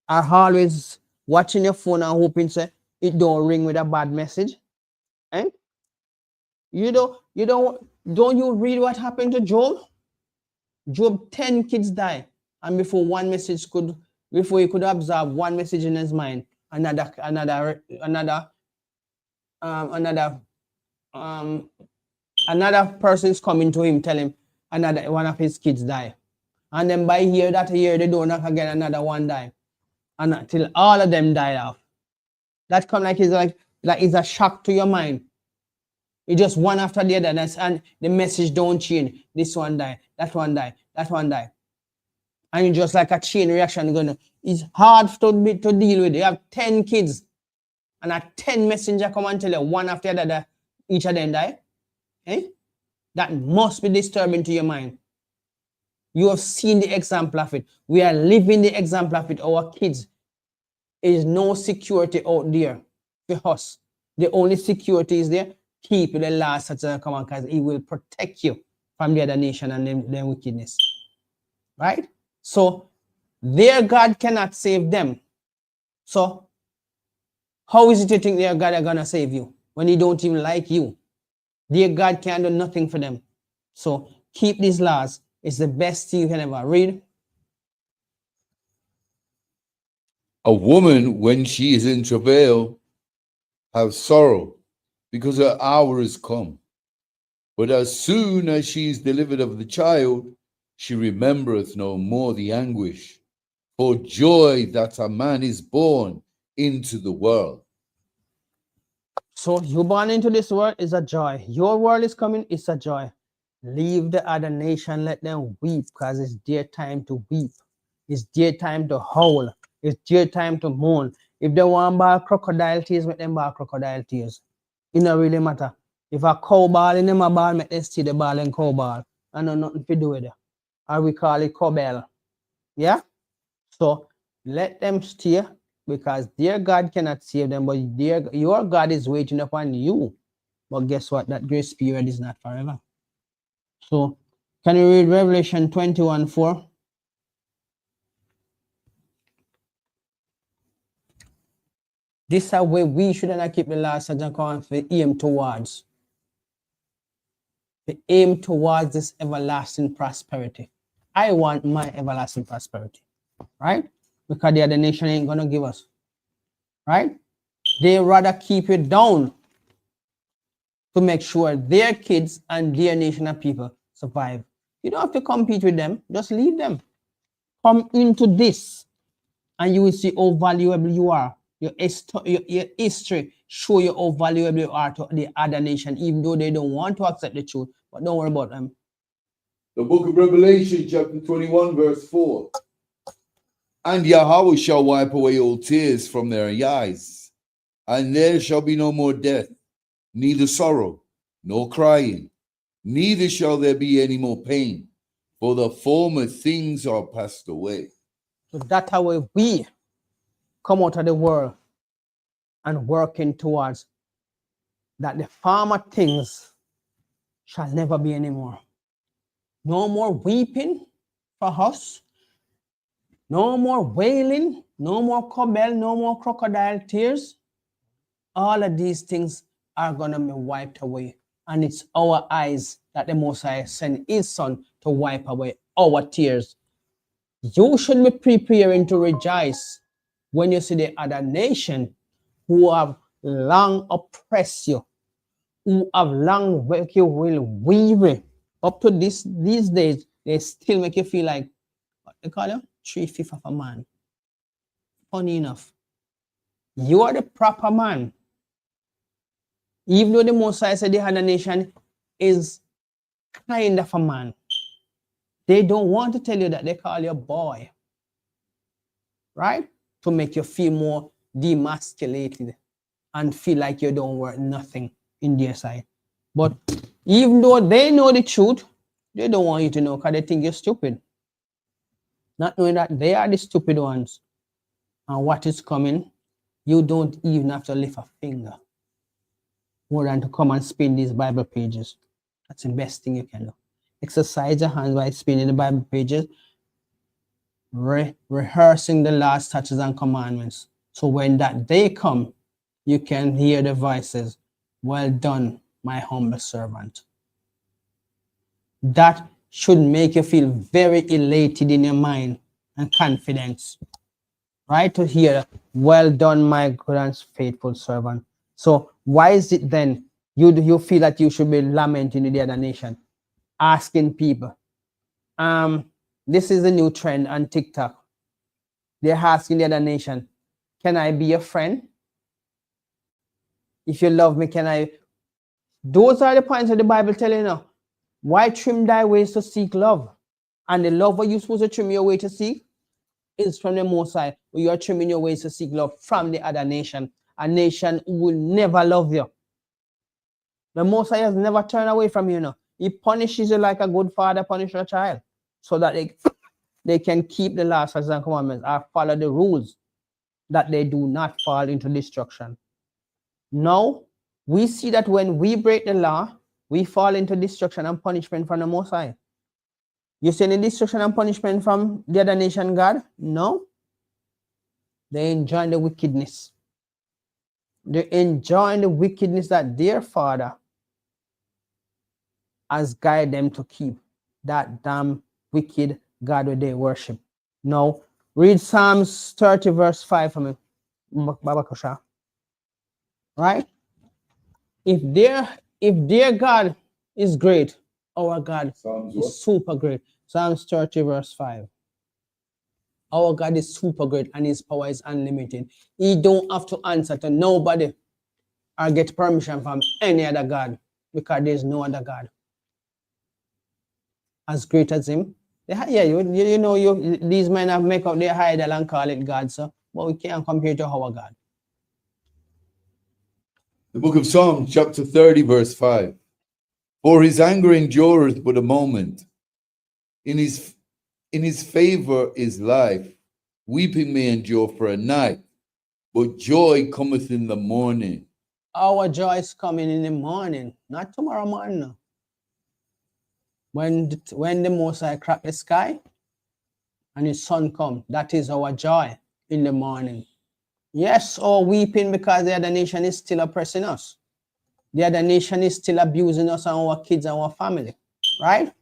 Are always watching your phone and hoping say it don't ring with a bad message? Eh? Don't you read what happened to Job? Job, 10 kids died, and before he could absorb one message in his mind, another person's coming to him, tell him another one of his kids die. And then by year they don't knock again, another one die. And until all of them died off. That come like it's a shock to your mind. It's just one after the other, and the message don't change. This one die, that one die, that one die. And it's just like a chain reaction. It's hard to deal with. You have 10 kids, and a 10 messenger come and tell you one after the other, each of them die. Eh? That must be disturbing to your mind. You have seen the example of it. We are living the example of it. Our kids. There is no security out there for us. The only security is there. Keep the last such a command, because it will protect you from the other nation and their wickedness. right? So their God cannot save them. So how is it you think their God are gonna save you when he don't even like you? Their God can do nothing for them. So keep these laws. It's the best thing you can ever read. A woman, when she is in travail, have sorrow, because her hour is come. But as soon as she is delivered of the child, she remembereth no more the anguish, for joy that a man is born into the world. So you born into this world is a joy. Your world is coming, it's a joy. Leave the other nation, let them weep, because it's their time to weep. It's their time to howl. It's their time to mourn. If they want to buy crocodile tears, make them buy crocodile tears. It don't really matter. If a cow ball in them a ball, make them see the ball and cow ball. I know nothing to do with it. Or we call it cowbell. Yeah? So let them stay, because their God cannot save them, but your God is waiting upon you. But guess what? That grace period is not forever. So can you read Revelation 21:4? This is where we shouldn't keep the last Sergeant Cohen for aim towards. The aim towards this everlasting prosperity. I want my everlasting prosperity, right? Because the other nation ain't gonna give us, right? They rather keep you down to make sure their kids and their nation of people survive. You don't have to compete with them, just leave them. Come into this and you will see how valuable you are. Your history show you how valuable you are to the other nation, even though they don't want to accept the truth. But don't worry about them. The book of Revelation, chapter 21, verse 4. And Yahweh shall wipe away all tears from their eyes, and there shall be no more death, neither sorrow, nor crying, neither shall there be any more pain, for the former things are passed away. So that's how we come out of the world and working towards that the former things shall never be anymore. No more weeping for us, no more wailing, no more cobble, no more crocodile tears. All of these things are going to be wiped away. And it's our eyes that the Most High sent his Son to wipe away our tears. You should be preparing to rejoice when you see the other nation who have long oppressed you, who have long make you will weary. Up to these days, they still make you feel like, what they call you? 3/5 of a man. Funny enough, you are the proper man. Even though the Most High said the other nation is kind of a man, they don't want to tell you that they call you boy, right? To make you feel more demasculated and feel like you don't worth nothing in their sight. But even though they know the truth, they don't want you to know because they think you're stupid. Not knowing that they are the stupid ones. And what is coming, you don't even have to lift a finger more than to come and spin these Bible pages. That's the best thing you can do. Exercise your hands by spinning the Bible pages, rehearsing the last statutes and commandments. So when that day come, you can hear the voices, well done, my humble servant. That should make you feel very elated in your mind and confidence, right? To hear, well done, my good and faithful servant. So why is it then you feel that you should be lamenting in the other nation, asking people? This is a new trend on TikTok. They're asking the other nation, can I be your friend? If you love me, can I? Those are the points of the Bible telling you. Why trim thy ways to seek love? And the love what you're supposed to trim your way to seek is from the Most High. You are trimming your ways to seek love from the other nation. A nation who will never love you. The Most High has never turned away from you. He punishes you like a good father punishes a child, so that they can keep the laws and commandments or follow the rules, that they do not fall into destruction. Now, we see that when we break the law, we fall into destruction and punishment from the Most High. You see any destruction and punishment from the other nation, God? No. They enjoy the wickedness. They enjoy the wickedness that their Father has guided them to keep. That damn wicked God that they worship. Now, read Psalms 30 verse 5 for me, Babakosha. Right? If their God is great, our God is super great. Psalms 30 verse 5. Our God is super great and his power is unlimited. He don't have to answer to nobody or get permission from any other God because there's no other God as great as him. Yeah, you know, these men have make up their idol and call it God, so but we can't compare to our God. The book of Psalms, chapter 30, verse 5. For his anger endureth but a moment. In his favor is life. Weeping may endure for a night, but joy cometh in the morning. Our joy is coming in the morning, not tomorrow morning. No. When the Most High crack the sky and the sun come, that is our joy in the morning. Yes, or weeping because the other nation is still oppressing us. The other nation is still abusing us and our kids and our family, right?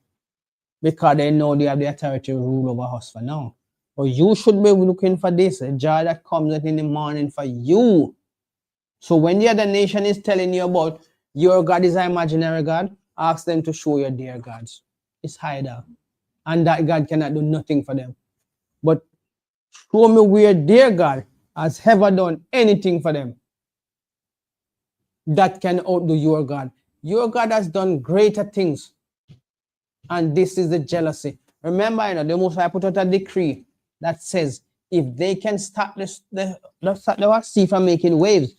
Because they know they have the authority to rule over us for now. But you should be looking for this, a joy that comes in the morning for you. So when the other nation is telling you about your God is an imaginary God, ask them to show you their gods. It's hidden. And that God cannot do nothing for them. But show me where their God has ever done anything for them that can outdo your God. Your God has done greater things. And this is the jealousy. Remember, the Most High put out a decree that says if they can stop the sea from making waves,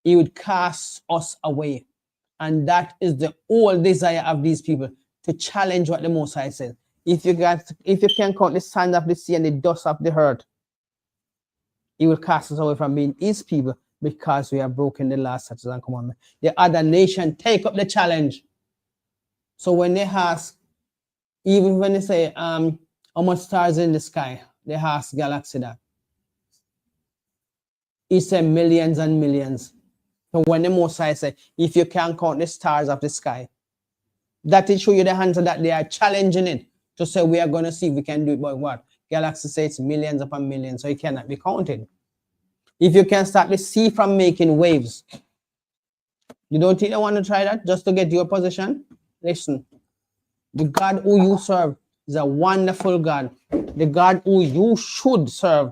he would cast us away. And that is the whole desire of these people, to challenge what the Most High says. If you can count the sand of the sea and the dust of the earth, he will cast us away from being his people because we have broken the last statutes and commandments. The other nation take up the challenge. So when they ask, even when they say, how much stars in the sky, they ask Galaxy that. He said millions and millions. So when the Most High said, if you can't count the stars of the sky, that will show you the answer that they are challenging it to say we are going to see if we can do it, but what? Galaxy says it's millions upon millions, so it cannot be counted. If you can stop the sea from making waves, you don't think they want to try that just to get your position? Listen, the God who you serve is a wonderful God. The God who you should serve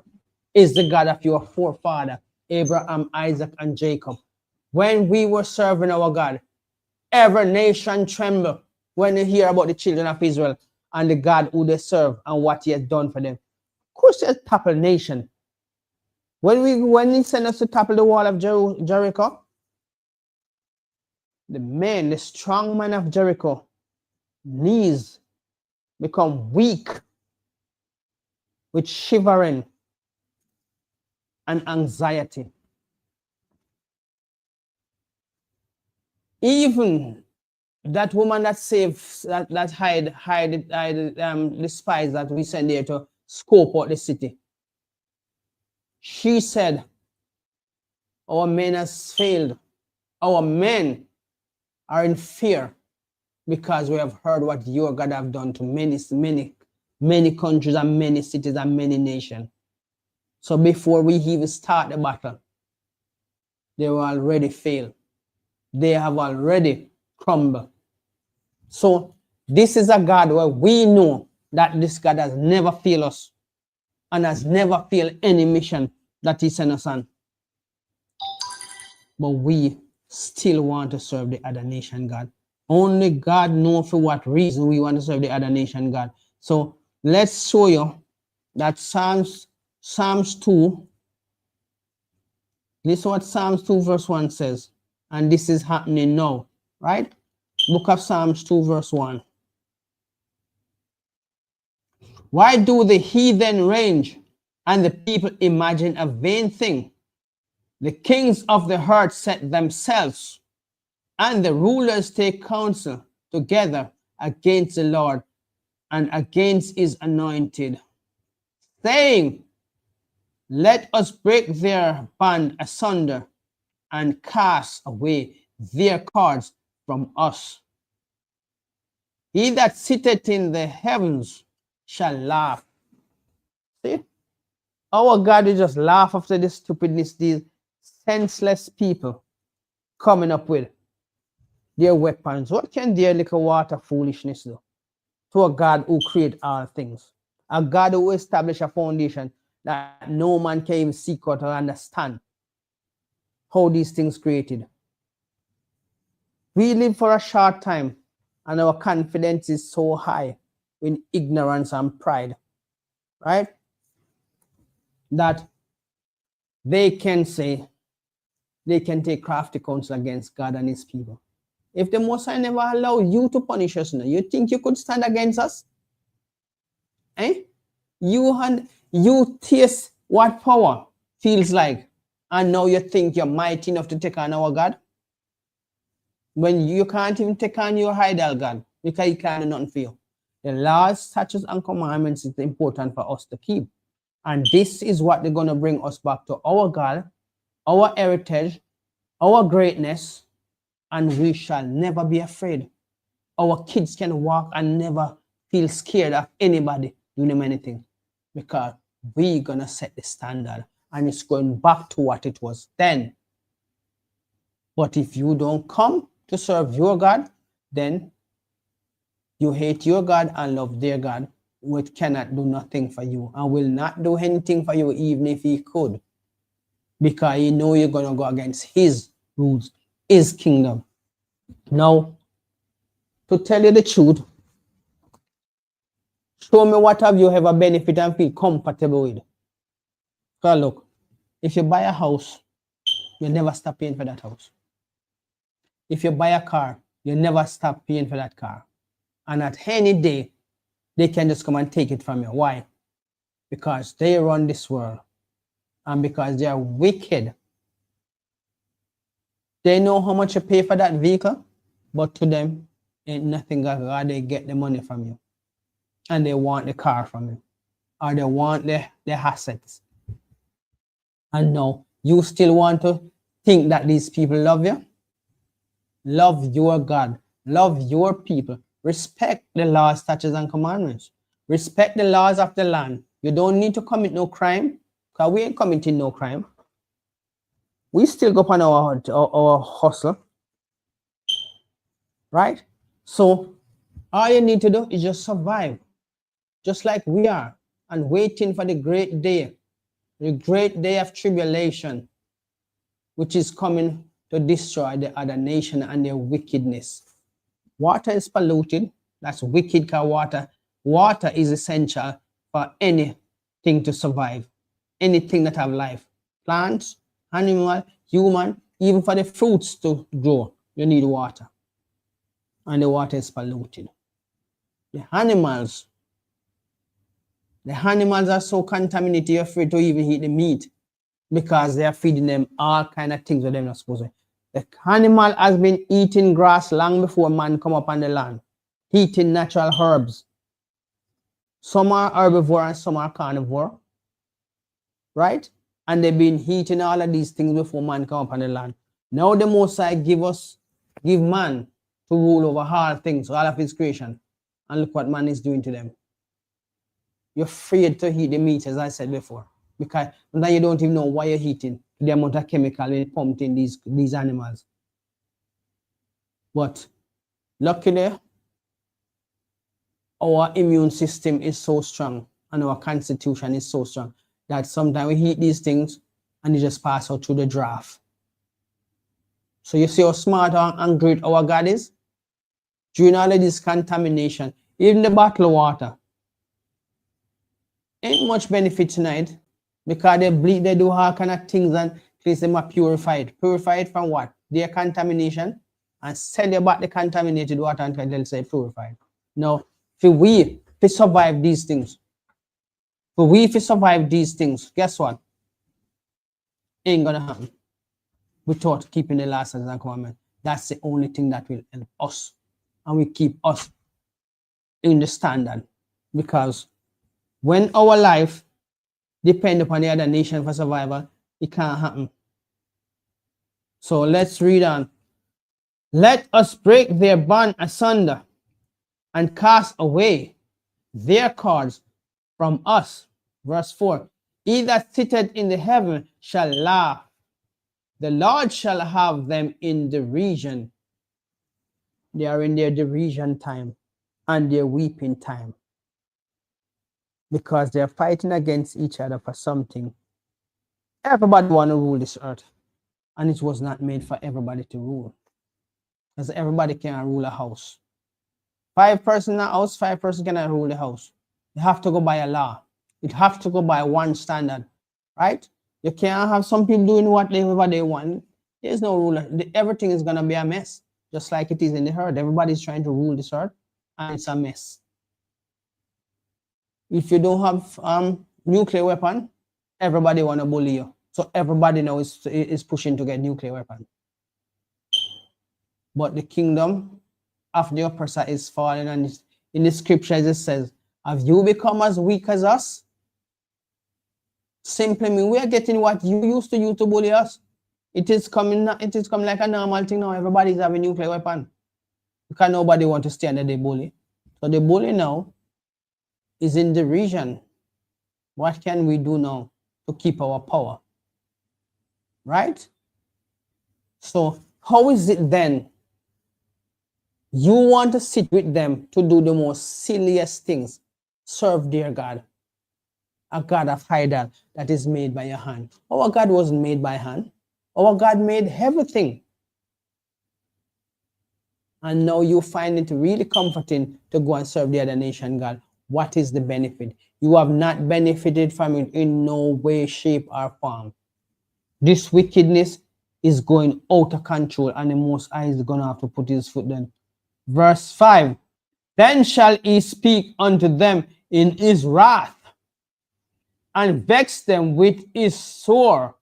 is the God of your forefather, Abraham, Isaac, and Jacob. When we were serving our God, every nation trembled when they hear about the children of Israel and the God who they serve and what he has done for them. Of course, there's topple nation. When he sent us to topple the wall of Jericho, the strong man of Jericho, knees become weak with shivering and anxiety. Even that woman that saved, that hide the spies that we sent there to scope out the city, she said, our men has failed. Our men are in fear because we have heard what your God have done to many countries and many cities and many nations. So before we even start the battle, they will already failed. They have already crumbled. So this is a God where we know that this God has never failed us and has never failed any mission that he sent us on. But we still want to serve the other nation God. Only God knows for what reason we want to serve the other nation God. So let's show you that Psalms 2. This is what Psalms 2 verse 1 says. And this is happening now, right? Book of Psalms 2 verse 1. Why do the heathen range and the people imagine a vain thing? The kings of the earth set themselves, and the rulers take counsel together against the Lord and against his anointed, saying, let us break their band asunder and cast away their cords from us. He that sitteth in the heavens shall laugh. See? Our God will just laugh after the stupidness these senseless people coming up with their weapons. What can their little water foolishness do to a God who created all things? A God who established a foundation that no man can even seek out or understand how these things created. We live for a short time and our confidence is so high in ignorance and pride, right? That they can say, they can take crafty counsel against God and his people. If the Most High never allow you to punish us, you think you could stand against us? Eh? You taste what power feels like, and now you think you're mighty enough to take on our God? When you can't even take on your idol God, because he can't do nothing for you. The laws, statutes, and commandments is important for us to keep. And this is what they're going to bring us back to our God, our heritage, our greatness, and we shall never be afraid. Our kids can walk and never feel scared of anybody doing them anything, because we're going to set the standard and it's going back to what it was then. But if you don't come to serve your God, then you hate your God and love their God, which cannot do nothing for you and will not do anything for you even if he could, because you know you're going to go against his rules, his kingdom. Now, to tell you the truth, show me what have you ever benefited and feel comfortable with. Because look, if you buy a house, you never stop paying for that house. If you buy a car, you never stop paying for that car. And at any day, they can just come and take it from you. Why? Because they run this world. And because they are wicked. They know how much you pay for that vehicle, but to them, ain't nothing. God, they get the money from you. And they want the car from you. Or they want the assets. And now, you still want to think that these people love you? Love your God. Love your people. Respect the laws, statutes, and commandments. Respect the laws of the land. You don't need to commit no crime, because we ain't committing no crime. We still go on our hustle. Right? So, all you need to do is just survive. Just like we are. And waiting for the great day of tribulation, which is coming to destroy the other nation and their wickedness. Water is polluted. That's wicked, because water is essential for anything to survive. Anything that have life. Plants, animal, human, even for the fruits to grow, you need water. And the water is polluted. The animals are so contaminated, you're afraid to even eat the meat, because they are feeding them all kind of things that they're not supposed to. The animal has been eating grass long before man come up on the land, eating natural herbs. Some are herbivore and some are carnivore, right? And they've been eating all of these things before man come up on the land. Now the Most High give man to rule over all things, all of his creation. And look what man is doing to them. You're afraid to eat the meat, as I said before, because now you don't even know why you're eating, the amount of chemical in pumped in these animals. But luckily, our immune system is so strong and our constitution is so strong that sometimes we eat these things and they just pass out through the draft. So you see how smart and great our God is? During all of this contamination, even the bottled water, ain't much benefit tonight, because they bleed, they do all kind of things and place them are purified. Purified from what? Their contamination, and sell you back the contaminated water until they'll say purified. Now, if we survive these things, guess what? Ain't gonna happen without keeping the laws and commandments. That's the only thing that will help us, and we keep us in the standard. Because when our life depend upon the other nation for survival, it can't happen. So let's read on. Let us break their bond asunder and cast away their cords from us. Verse 4. He that sitteth in the heaven shall laugh. The Lord shall have them in derision. They are in their derision time and their weeping time, because they're fighting against each other for something. Everybody want to rule this earth, and it was not made for everybody to rule, because everybody can't rule a house. 5 persons in a house, 5 persons cannot rule the house. You have to go by a law. It have to go by one standard, right? You can't have some people doing whatever they want. There's no ruler. Everything is going to be a mess, just like it is in the earth. Everybody's trying to rule this earth, and it's a mess. If you don't have nuclear weapon, everybody want to bully you. So everybody now is pushing to get nuclear weapon. But the kingdom of the oppressor is falling, and in the scriptures it says, have you become as weak as us? Simply mean we are getting what you used to use to bully us. It is coming like a normal thing now. Everybody's having nuclear weapon, because nobody want to stay under the bully. So the bully now is in derision. What can we do now to keep our power? Right? So how is it then you want to sit with them to do the most silliest things? Serve their God, a God of idol that is made by your hand. Our God wasn't made by hand. Our God made everything. And now you find it really comforting to go and serve the other nation God. What is the benefit? You have not benefited from it in no way, shape, or form. This wickedness is going out of control, and the Most High is going to have to put his foot down. Verse 5. Then shall he speak unto them in his wrath, and vex them with his sore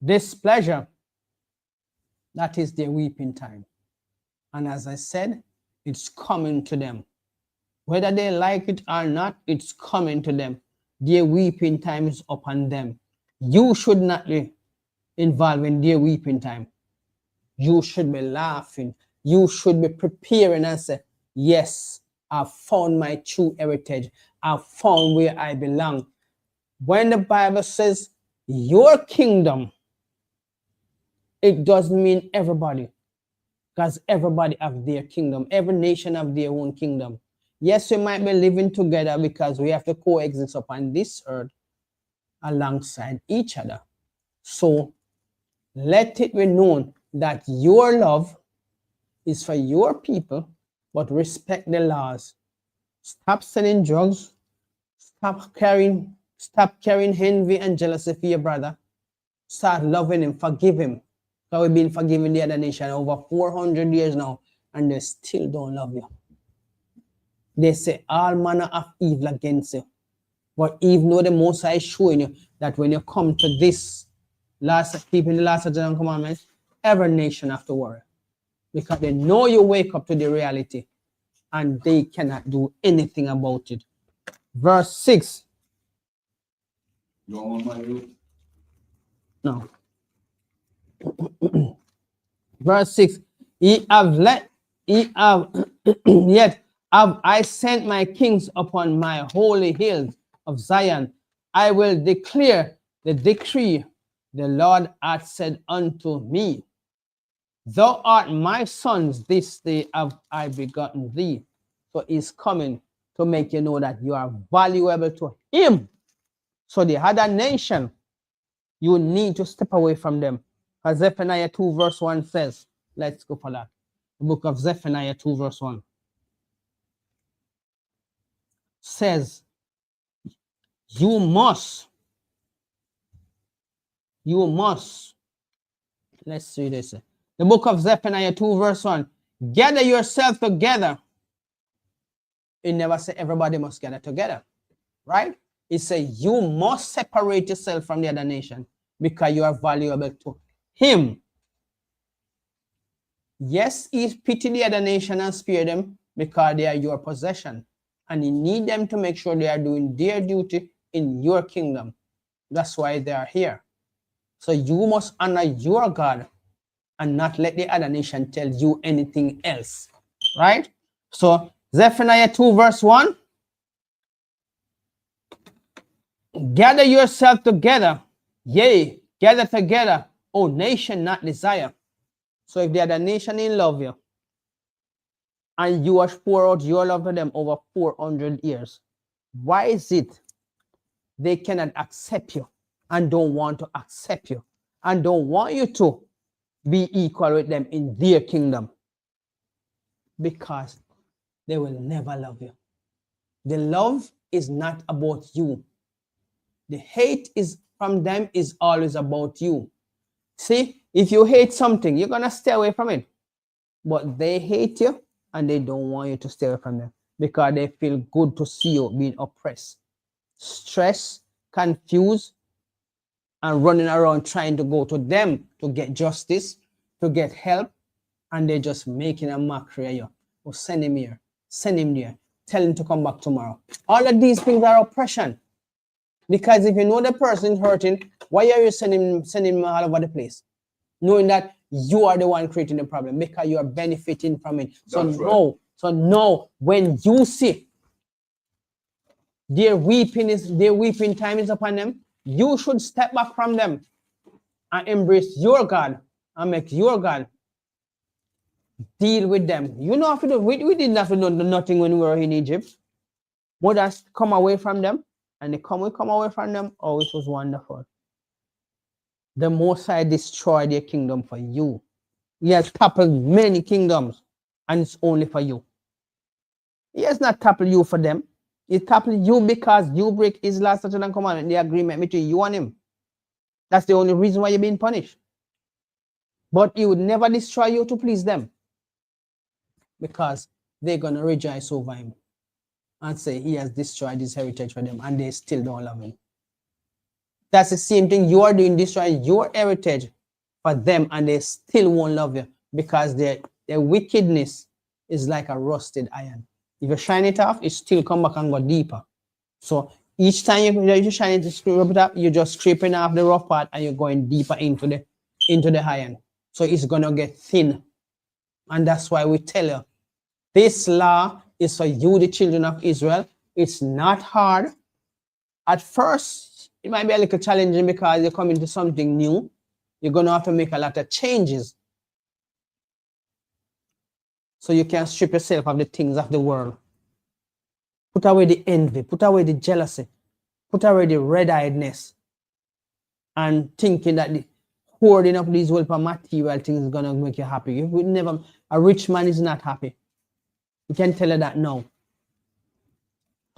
displeasure. That is their weeping time. And as I said, it's coming to them. Whether they like it or not, it's coming to them. Their weeping time is upon them. You should not be involved in their weeping time. You should be laughing. You should be preparing and say, yes, I've found my true heritage. I've found where I belong. When the Bible says your kingdom, it doesn't mean everybody, because everybody have their kingdom. Every nation have their own kingdom. Yes, we might be living together because we have to coexist upon this earth alongside each other. So let it be known that your love is for your people, but respect the laws. Stop selling drugs. Stop carrying envy and jealousy for your brother. Start loving him, forgive him. Because we've been forgiving the other nation over 400 years now, and they still don't love you. They say all manner of evil against you. But even though the Most High is showing you that when you come to this keeping the last of the commandments, every nation have to worry. Because they know you wake up to the reality, and they cannot do anything about it. Verse 6. You want my root? No. Verse 6. Yet have I sent my kings upon my holy hills of Zion. I will declare the decree. The Lord hath said unto me, thou art my sons, this day have I begotten thee. So he's coming to make you know that you are valuable to him. So the other nation, you need to step away from them. As Zephaniah 2 verse 1 says, let's go for that. The book of Zephaniah 2 verse 1 says, you must, let's see this. The book of Zephaniah 2 verse 1, gather yourself together. It never say everybody must gather together, right? It says you must separate yourself from the other nation because you are valuable to him. Yes, he pity the other nation and spare them because they are your possession. and you need them to make sure they are doing their duty in your kingdom. That's why they are here. So you must honor your God and not let the other nation tell you anything else. Right? So Zephaniah 2 verse 1. Gather yourself together. Yea, gather together, O nation not desire. So if the other nation in love you, and you have poured out your love to them over 400 years, why is it they cannot accept you and don't want to accept you and don't want you to be equal with them in their kingdom? Because they will never love you. The love is not about you. The hate is from them is always about you. See, if you hate something, you're going to stay away from it. But they hate you and they don't want you to stay away from them because they feel good to see you being oppressed, stressed, confused, and running around trying to go to them to get justice, to get help, and they're just making a mockery of you. Oh, send him here, send him there, tell him to come back tomorrow. All of these things are oppression. Because if you know the person hurting, why are you sending him all over the place? Knowing that you are the one creating the problem because you are benefiting from it. So no, when you see their weeping time is upon them, you should step back from them and embrace your God and make your God deal with them. You know, after we did nothing when we were in Egypt. We just come away from them, and we come away from them. Oh, it was wonderful. The Most High destroyed their kingdom for you. He has toppled many kingdoms, and it's only for you. He has not toppled you for them. He toppled you because you break his last statute and commandment, the agreement between you and him. That's the only reason why you're being punished. But he would never destroy you to please them, because they're going to rejoice over him and say he has destroyed his heritage for them, and they still don't love him. That's the same thing you are doing, destroying your heritage for them, and they still won't love you because their wickedness is like a rusted iron. If you shine it off, it still come back and go deeper. So each time you shine it, scrape it up, you're just scraping off the rough part and you're going deeper into the iron. So it's gonna get thin. And that's why we tell you, this law is for you, the children of Israel. It's not hard. At first, it might be a little challenging because you're coming to something new. You're going to have to make a lot of changes so you can strip yourself of the things of the world. Put away the envy, put away the jealousy, put away the red-eyedness, and thinking that the hoarding of these world material things is going to make you happy. A rich man is not happy. You can tell her that now.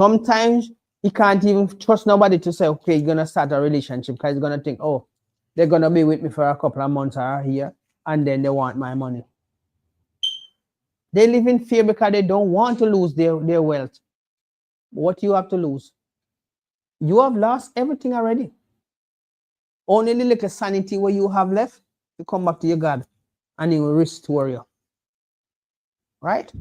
Sometimes he can't even trust nobody to say, okay, you're going to start a relationship, because he's going to think, oh, they're going to be with me for a couple of months or a year, and then they want my money. They live in fear because they don't want to lose their wealth. What you have to lose? You have lost everything already. Only the little sanity what you have left, you come back to your God, and he will restore you. Right?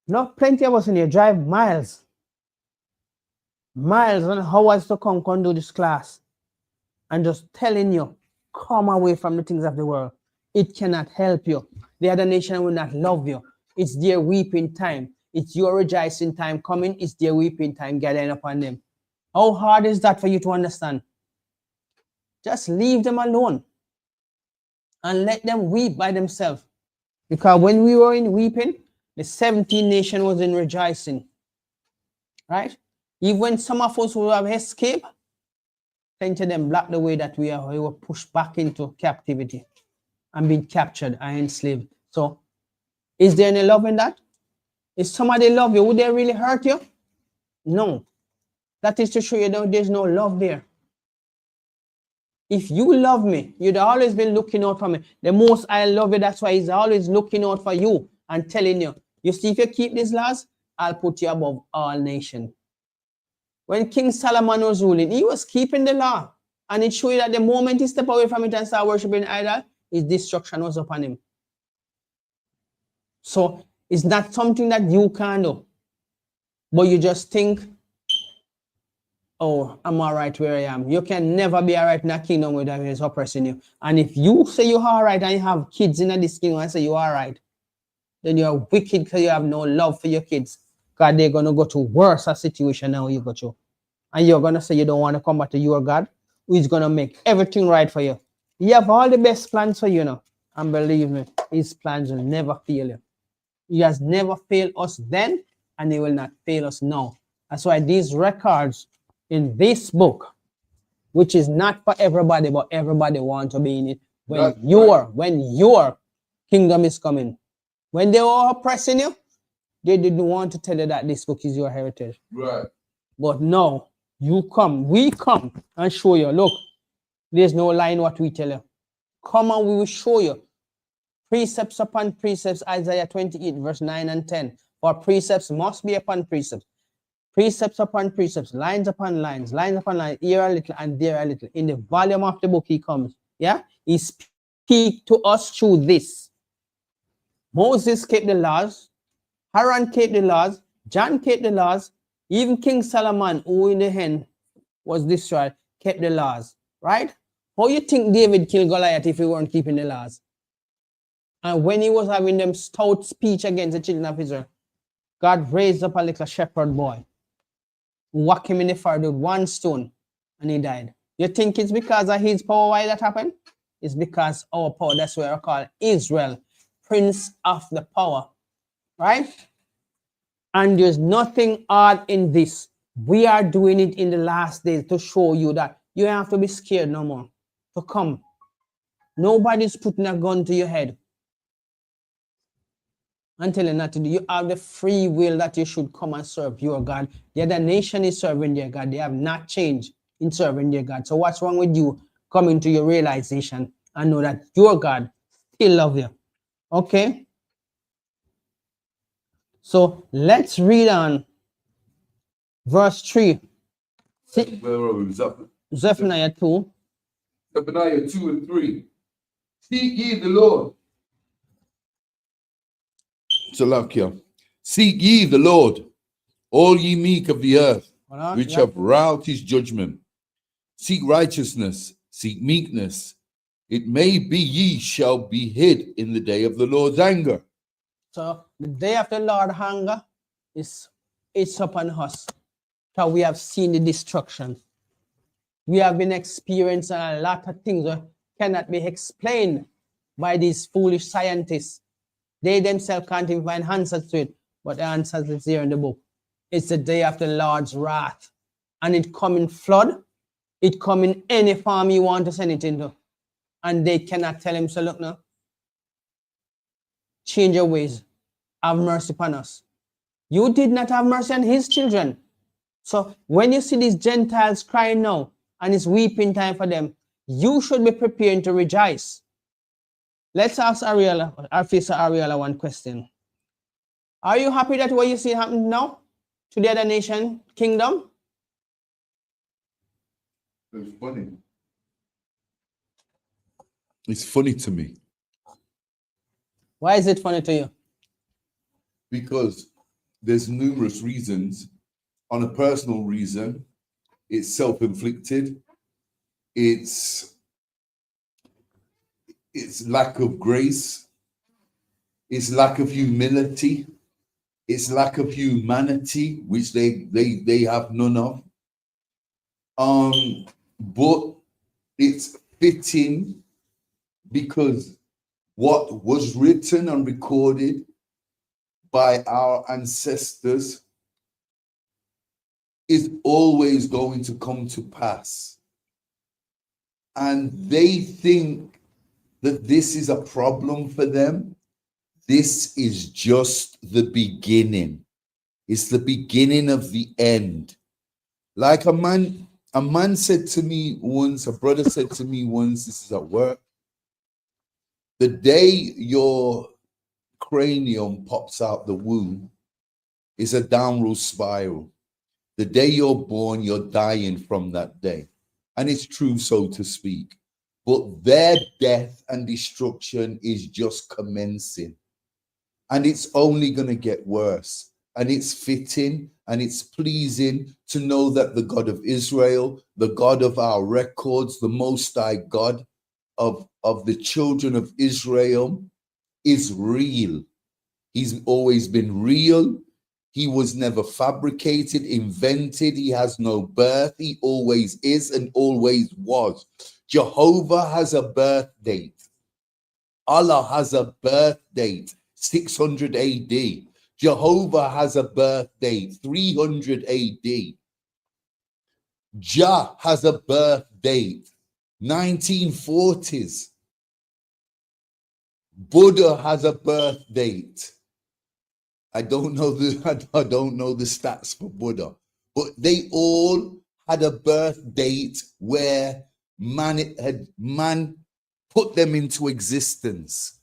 Not plenty of us in here drive miles and hours to come do this class, and just telling you, come away from the things of the world. It cannot help you. The other nation will not love you. It's their weeping time. It's your rejoicing time coming. It's their weeping time gathering upon them. How hard is that for you to understand? Just leave them alone and let them weep by themselves. Because when we were in weeping, the 17 nation was in rejoicing. Right? Even when some of us who have escaped, plenty of them blocked the way that we were pushed back into captivity and being captured and enslaved. So, is there any love in that? If somebody love you, would they really hurt you? No. That is to show you that there's no love there. If you love me, you'd always been looking out for me. The Most I love you, that's why he's always looking out for you and telling you, you see, if you keep these laws, I'll put you above all nations. When King Solomon was ruling, he was keeping the law. And it showed you that the moment he stepped away from it and started worshiping idol, his destruction was upon him. So It's not something that you can do. But you just think, oh, I'm all right where I am. You can never be all right in a kingdom where that is oppressing you. And if you say you're all right and you have kids in this kingdom and say you're all right, then you're wicked because you have no love for your kids. God, they're going to go to worse a situation than you go to. And you're going to say you don't want to come back to your God, who is going to make everything right for you. He have all the best plans for you now. And believe me, his plans will never fail you. He has never failed us then, and he will not fail us now. That's why these records in this book, which is not for everybody, but everybody wants to be in it. When your kingdom is coming. When they were oppressing you, they didn't want to tell you that this book is your heritage. Right. But now, we come and show you, look, there's no lie in what we tell you. Come and we will show you. Precepts upon precepts, Isaiah 28, verse 9 and 10. For precepts must be upon precepts. Precepts upon precepts, lines upon lines, here a little and there a little. In the volume of the book he comes. Yeah? He speaks to us through this. Moses kept the laws. Aaron kept the laws. John kept the laws. Even King Solomon, who in the end was destroyed, kept the laws. Right? How you think David killed Goliath if he weren't keeping the laws? And when he was having them stout speech against the children of Israel, God raised up a little shepherd boy, whacked him in the forehead with one stone, and he died. You think it's because of his power why that happened? It's because our power. That's why I call Israel, Prince of the Power. Right? And there's nothing odd in this. We are doing it in the last days to show you that you don't have to be scared no more. To come. Nobody's putting a gun to your head and telling you not to do. You have the free will that you should come and serve your God. The other nation is serving their God. They have not changed in serving their God. So what's wrong with you coming to your realization and know that your God still loves you? Okay? So let's read on verse 3. Where are we? Zephaniah 2. Zephaniah 2 and 3. Seek ye the Lord. Salakia. Seek ye the Lord, all ye meek of the earth, which have wrought his judgment. Seek righteousness, seek meekness. It may be ye shall be hid in the day of the Lord's anger. So the day of the Lord's anger it's upon us. So we have seen the destruction. We have been experiencing a lot of things that cannot be explained by these foolish scientists. They themselves can't even find answers to it, but the answers is here in the book. It's the day of the Lord's wrath. And it come in flood. It come in any form you want to send it into. And they cannot tell him, so look now, change your ways. Have mercy upon us. You did not have mercy on his children. So when you see these Gentiles crying now, and it's weeping time for them, you should be preparing to rejoice. Let's ask Ariella, Arfisa Ariella, one question. Are you happy that what you see happen now to the other nation kingdom? It's funny. It's funny to me. Why is it funny to you? Because there's numerous reasons. On a personal reason, it's self-inflicted. It's lack of grace. It's lack of humility. It's lack of humanity, which they have none of. But it's fitting because what was written and recorded by our ancestors is always going to come to pass. And they think that this is a problem for them. This is just the beginning. It's the beginning of the end. Like a man said to me once, a brother said to me once, this is at work, the day your cranium pops out the womb is a downward spiral. The day you're born, you're dying from that day. And it's true, so to speak. But their death and destruction is just commencing. And it's only going to get worse. And it's fitting and it's pleasing to know that the God of Israel, the God of our records, the Most High God of the children of Israel is real. He's always been real. He was never fabricated, invented. He has no birth. He always is and always was. Jehovah has a birth date. Allah has a birth date, 600 AD. Jehovah has a birth date, 300 AD. Jah has a birth date, 1940s. Buddha has a birth date. I don't know the stats for Buddha, but they all had a birth date where man put them into existence.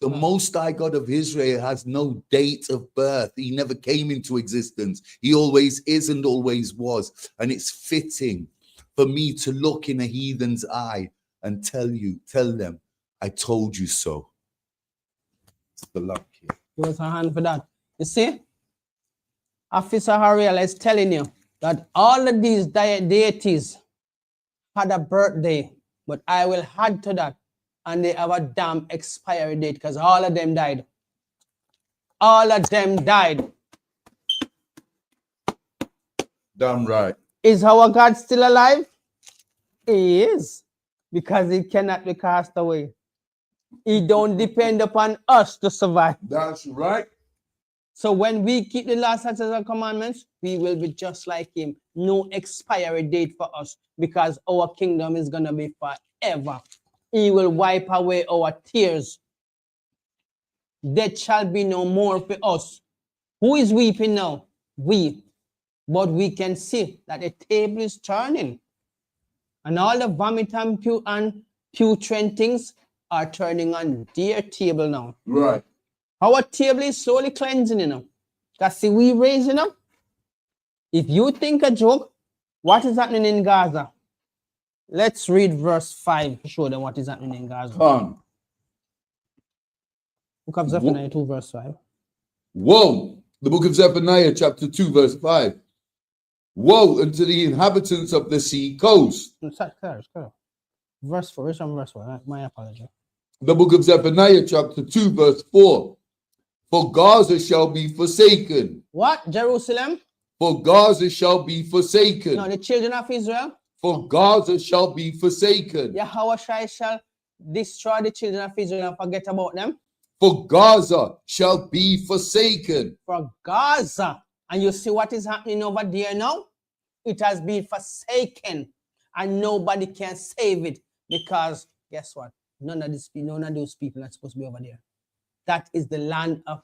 The Most High God of Israel has no date of birth. He never came into existence. He always is and always was. And it's fitting for me to look in a heathen's eye and tell them, I told you so. It's the luck here. Give us a hand for that. You see, Officer Hariel is telling you that all of these deities had a birthday, but I will add to that, and they have a damn expiry date because all of them died. All of them died. Damn right. Is our God still alive? He is, because he cannot be cast away. He don't depend upon us to survive. That's right. So when we keep the law, statutes, and commandments, we will be just like him. No expiry date for us, because our kingdom is going to be forever. He will wipe away our tears. Death shall be no more for us. Who is weeping now? We. But we can see that the table is turning. And all the vomit and putrid things are turning on their table now. Right. Our table is slowly cleansing, you know. Because see, we raising up. If you think a joke, what is happening in Gaza? Let's read verse 5 to show them what is happening in Gaza. Come. Book of Zephaniah 2, verse 5. Woe! The book of Zephaniah, chapter 2, verse 5. Woe unto the inhabitants of the sea coast. Verse 4. Which one verse 4? My apology. The book of Zephaniah, chapter 2, verse 4. For Gaza shall be forsaken. What? Jerusalem? For Gaza shall be forsaken. No, the children of Israel? For Gaza shall be forsaken. Yahweh shall destroy the children of Israel and forget about them. For Gaza shall be forsaken. For Gaza. And you see what is happening over there now? It has been forsaken. And nobody can save it. Because guess what? None of those people are supposed to be over there. That is the land of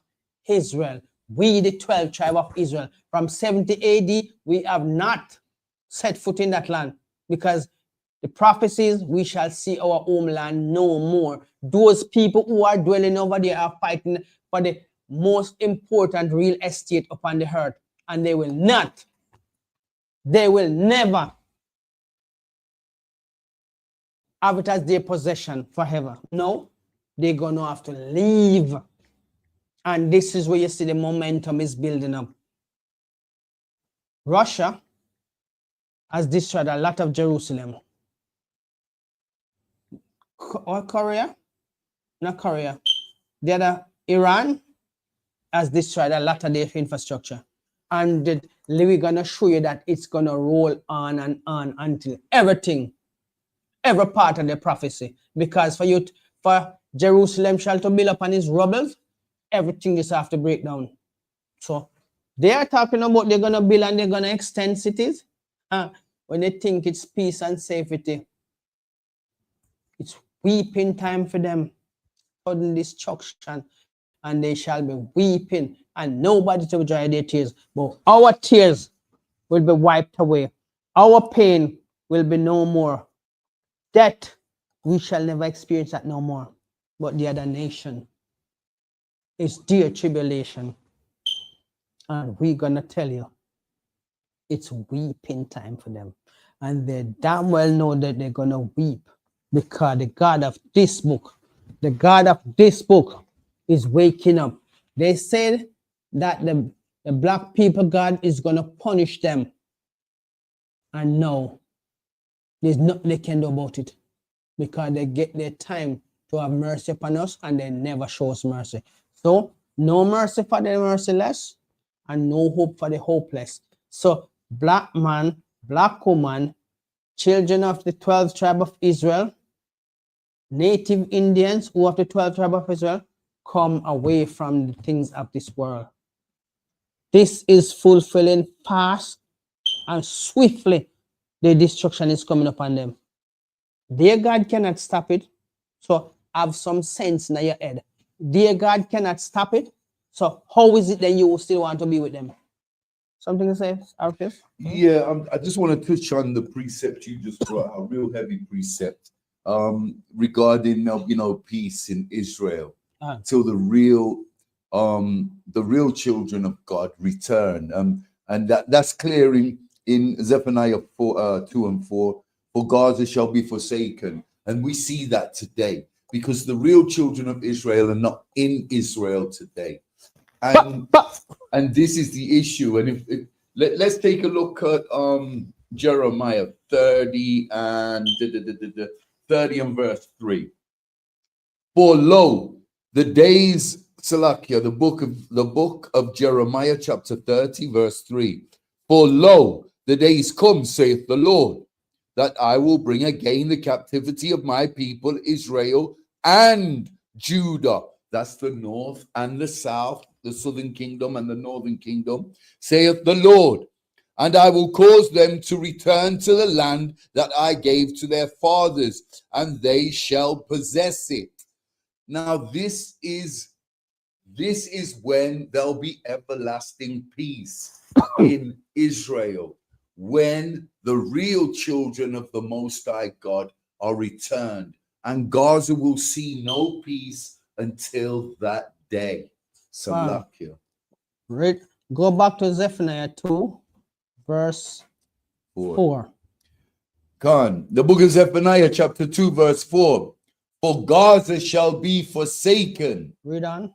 Israel. We, the 12 tribe of Israel, from 70 AD, we have not set foot in that land, because the prophecies, we shall see our homeland no more. Those people who are dwelling over there are fighting for the most important real estate upon the earth, and they will never have it as their possession forever. No, they're going to have to leave. And this is where you see the momentum is building up. Russia has destroyed a lot of Jerusalem. Or Korea? Not Korea. The other, Iran, has destroyed a lot of their infrastructure. And we're going to show you that it's going to roll on and on until every part of the prophecy. Because for Jerusalem shall to build upon his rubbles, everything just have to break down. So they are talking about they're going to build and they're going to extend cities. When they think it's peace and safety, it's weeping time for them. Sudden destruction, and they shall be weeping, and nobody to dry their tears. But our tears will be wiped away. Our pain will be no more. Death, we shall never experience that no more. But the other nation is dear tribulation. And we're going to tell you, it's weeping time for them. And they damn well know that they're going to weep, because the God of this book is waking up. They said that the black people, God is going to punish them. And no, there's nothing they can do about it, because they get their time to have mercy upon us and they never show us mercy. So no mercy for the merciless and no hope for the hopeless. So black man, black woman, children of the 12th tribe of Israel, native Indians who of the 12th tribe of Israel, come away from the things of this world. This is fulfilling fast and swiftly. The destruction is coming upon them. Dear God cannot stop it. So have some sense in your head. Dear God cannot stop it. So how is it that you still want to be with them? Something to say, Arcus? Yeah, I just want to touch on the precept you just brought, a real heavy precept regarding peace in Israel till the real children of God return. And that's clear in Zephaniah 2 and 4. For Gaza shall be forsaken, and we see that today because the real children of Israel are not in Israel today, and this is the issue. And let's take a look at Jeremiah 30 and 30 and verse 3. For lo, the days, Salakia, the book of Jeremiah, chapter 30, verse 3. For lo, the days come, saith the Lord, that I will bring again the captivity of my people Israel and Judah. That's the north and the south, the southern kingdom and the northern kingdom, saith the Lord. And I will cause them to return to the land that I gave to their fathers, and they shall possess it. Now this is when there'll be everlasting peace in Israel, when the real children of the Most High God are returned, and Gaza will see no peace until that day. Salakia. Right. Go back to Zephaniah 2, verse 4. Khan, the book of Zephaniah, chapter 2, verse 4. For Gaza shall be forsaken. Read on.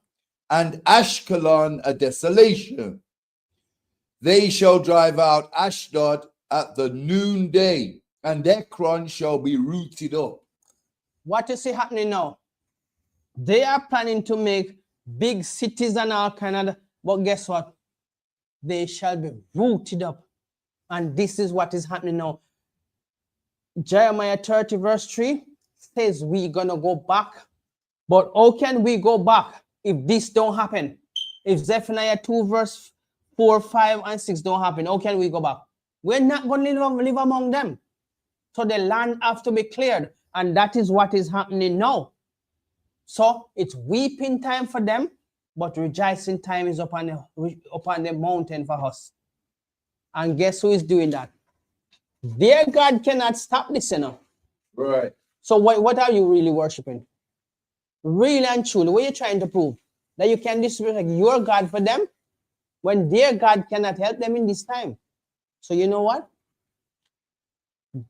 And Ashkelon a desolation. They shall drive out Ashdod at the noonday, and Ekron shall be rooted up. What is happening now? They are planning to make big cities and all kind of, but guess what? They shall be rooted up. And this is what is happening now. Jeremiah 30 verse 3 says we're going to go back. But how can we go back if this don't happen? If Zephaniah 2 verse 4, 5, and 6 don't happen, how can we go back? We're not going to live among them. So the land have to be cleared. And that is what is happening now. So it's weeping time for them, but rejoicing time is upon the mountain for us. And guess who is doing that? Their God cannot stop this, Right. So what are you really worshiping? Really and truly, what are you trying to prove? That you can disrespect your God for them when their God cannot help them in this time. So you know what?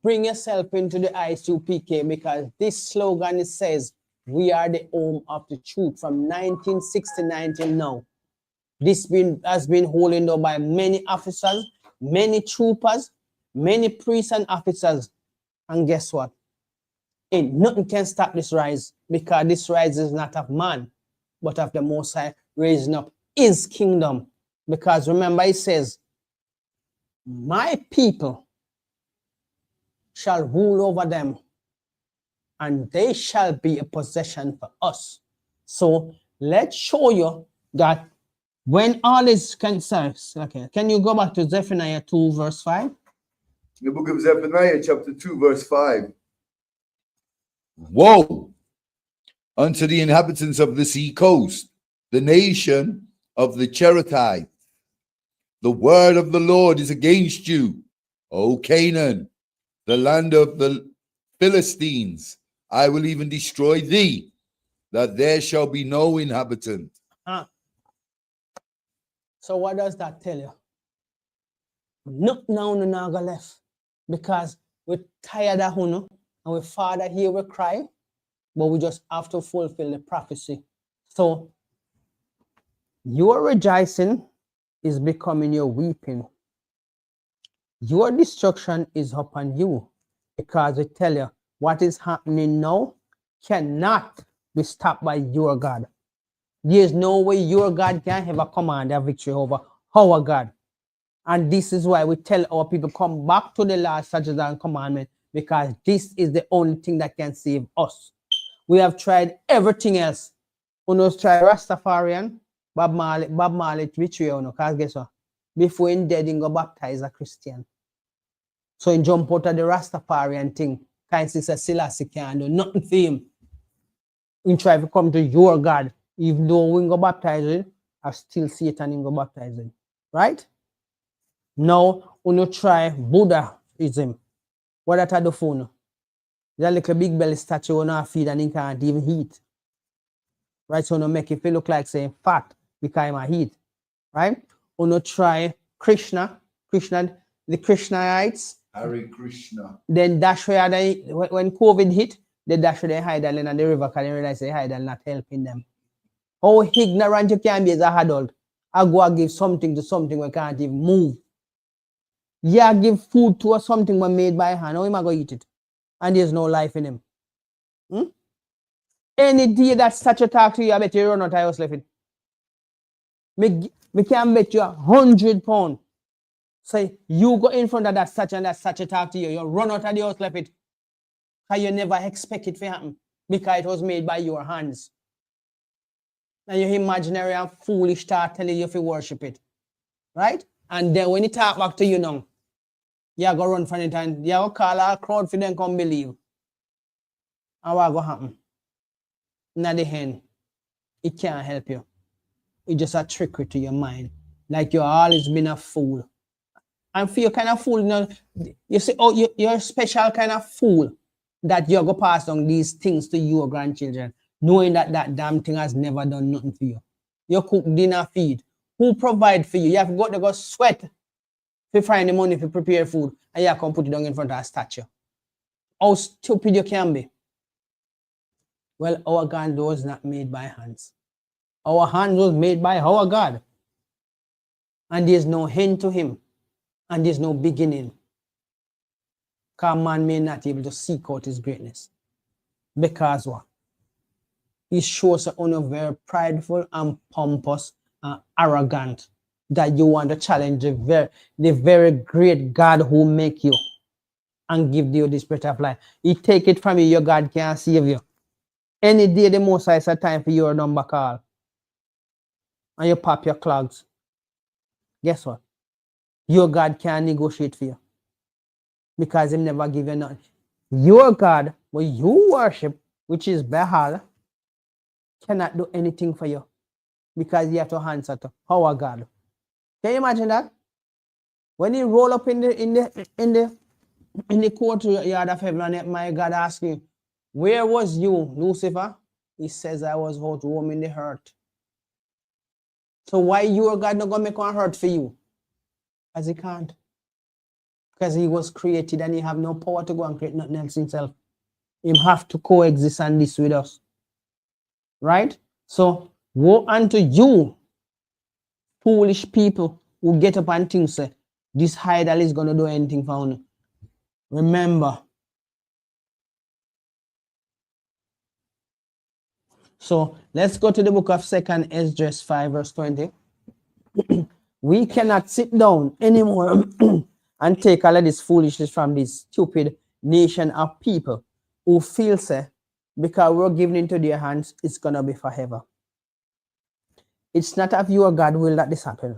Bring yourself into the ISUPK, because this slogan says, we are the home of the truth from 1969 till now. This has been holding up by many officers, many troopers, many priests and officers. And guess what? Ain't nothing can stop this rise, because this rise is not of man, but of the Most High raising up his kingdom. Because remember, it says, my people shall rule over them, and they shall be a possession for us. So let's show you that when all is concerned, okay, can you go back to Zephaniah 2 verse 5? The book of Zephaniah, chapter 2, verse 5. Woe unto the inhabitants of the sea coast, the nation of the Cherethites. The word of the Lord is against you, O Canaan, the land of the Philistines. I will even destroy thee, that there shall be no inhabitant. So what does that tell you? Not now no naga left, because we're tired of Huno, and we father here we cry, but we just have to fulfill the prophecy. So Your rejoicing is becoming your weeping. Your destruction is upon you, because I tell you, what is happening now cannot be stopped by your God. There's no way your God can ever command a victory over our God. And this is why we tell our people, come back to the law, statutes, and commandment, because this is the only thing that can save us. We have tried everything else. We have tried Rastafarian, Bob Marley betray you, because guess what? Before in dead, he go baptize a Christian. So he jump out of the Rastafarian thing. Kind of say Selassie can't do nothing for him. He try to come to your God. Even though we go baptize it, I still Satan in go baptize it. Right? Now, when you try Buddhism, what that do for you? That little big belly statue on our feet and he can't even eat. Right? So no make it feel look like saying fat because I eat. Right? When you try Krishna, the Krishnaites, Hare Krishna. then dash where they, when COVID hit, they dash where they hide in the river because they realize they hide and not helping them. How ignorant you can be as an adult. I go and give something to something we can't even move. Yeah, give food to something made by hand. How am I going to eat it? And there's no life in him. Any day that such a talk to you, I bet you run out of house left. Me can bet you £100. Say you go in front of that such a talk to you, you run out of the house left it. Because you never expect it to happen. Because it was made by your hands. And your imaginary and foolish start telling you if you worship it. Right? And then when it talk back to you now, you go run from it and you go call a crowd for them come believe. And what go happen? In the end, it can't help you. It's just a trickery to your mind. Like you've always been a fool. And for your kind of fool, you know, you say, oh, you're a special kind of fool that you're going to pass on these things to your grandchildren, knowing that that damn thing has never done nothing for you. You cook dinner, feed. Who provide for you? You have got to go sweat to find the money to prepare food, and you can put it down in front of a statue. How stupid you can be. Well, our God was not made by hands. Our hand was made by our God. And there's no end to him. And there's no beginning. Because man may not be able to seek out his greatness. Because what? He shows only very prideful and pompous and arrogant that you want to challenge the very great God who make you and give you this breath of life. He take it from you, your God can't save you. Any day the most is a time for your number call. And you pop your clogs. Guess what? Your God can't negotiate for you. Because he never give you nothing. Your God, what you worship, which is Baal, cannot do anything for you. Because you have to answer to our God. Can you imagine that? When you roll up in the courtyard of heaven, and my God asks you, where was you, Lucifer? He says, I was out roaming the earth. So why your God not going to make one hurt for you? Because he can't. Because he was created and he have no power to go and create nothing else himself. He have to coexist and this with us. Right? So woe unto you, foolish people who get up and think, say, this idol is going to do anything for you. Remember. So let's go to the book of 2nd Ezra 5 verse 20. We cannot sit down anymore and take all of this foolishness from this stupid nation of people who feel say because we're given into their hands, it's gonna be forever. It's not of your God will that this happen.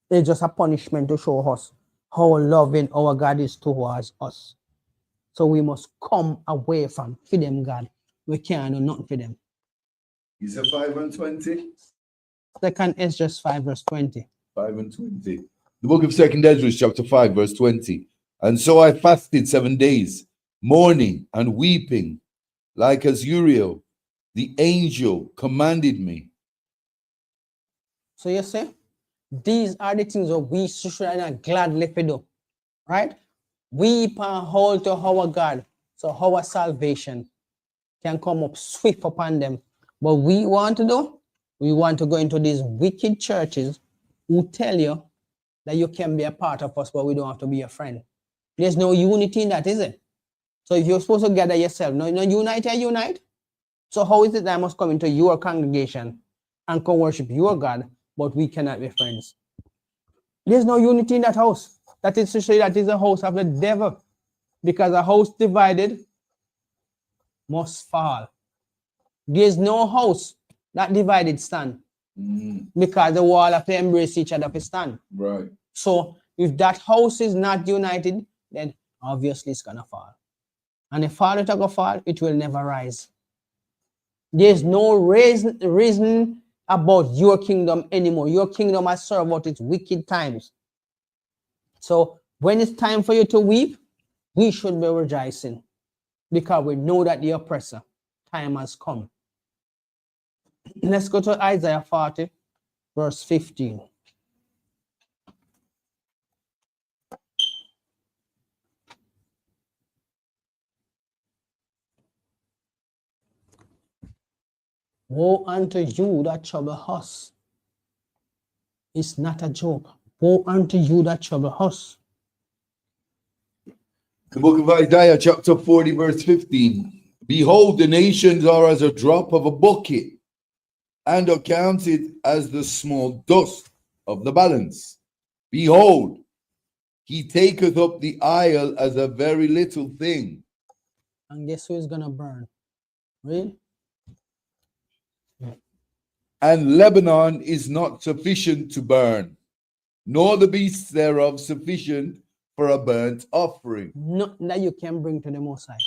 It's just a punishment to show us how loving our God is towards us. So we must come away from them God. We can't do nothing for them. You said 5 and 20? 2nd Ezra 5 verse 20. 5 and 20. The book of 2nd Ezra, chapter 5, verse 20. And so I fasted 7 days, mourning and weeping, like as Uriel, the angel, commanded me. So you see, these are the things that we should gladly do, right? Weep and hold to our God, so our salvation can come up swift upon them. But we want to do, We want to go into these wicked churches who tell you that you can be a part of us, but we don't have to be your friend. There's no unity in that, is it? So if you're supposed to gather yourself, no unite, unite. So how is it that I must come into your congregation and come worship your God, but we cannot be friends? There's no unity in that house. That is to say that is a house of the devil, because a house divided must fall. There's no house that divided stand, because the wall have to embrace each other to stand. Right. So if that house is not united, then obviously it's gonna fall. And if fall, it's gonna fall, it will never rise. There's no reason about your kingdom anymore. Your kingdom has served out its wicked times. So when it's time for you to weep, we should be rejoicing, because we know that the oppressor time has come. Let's go to Isaiah 40, verse 15. Woe unto you that trouble us. It's not a joke. Woe unto you that trouble us. The book of Isaiah, chapter 40, verse 15. Behold, the nations are as a drop of a bucket, and are counted as the small dust of the balance. Behold, he taketh up the isle as a very little thing. And guess who is going to burn? Really? And Lebanon is not sufficient to burn, nor the beasts thereof sufficient for a burnt offering. Nothing that you can bring to the Most High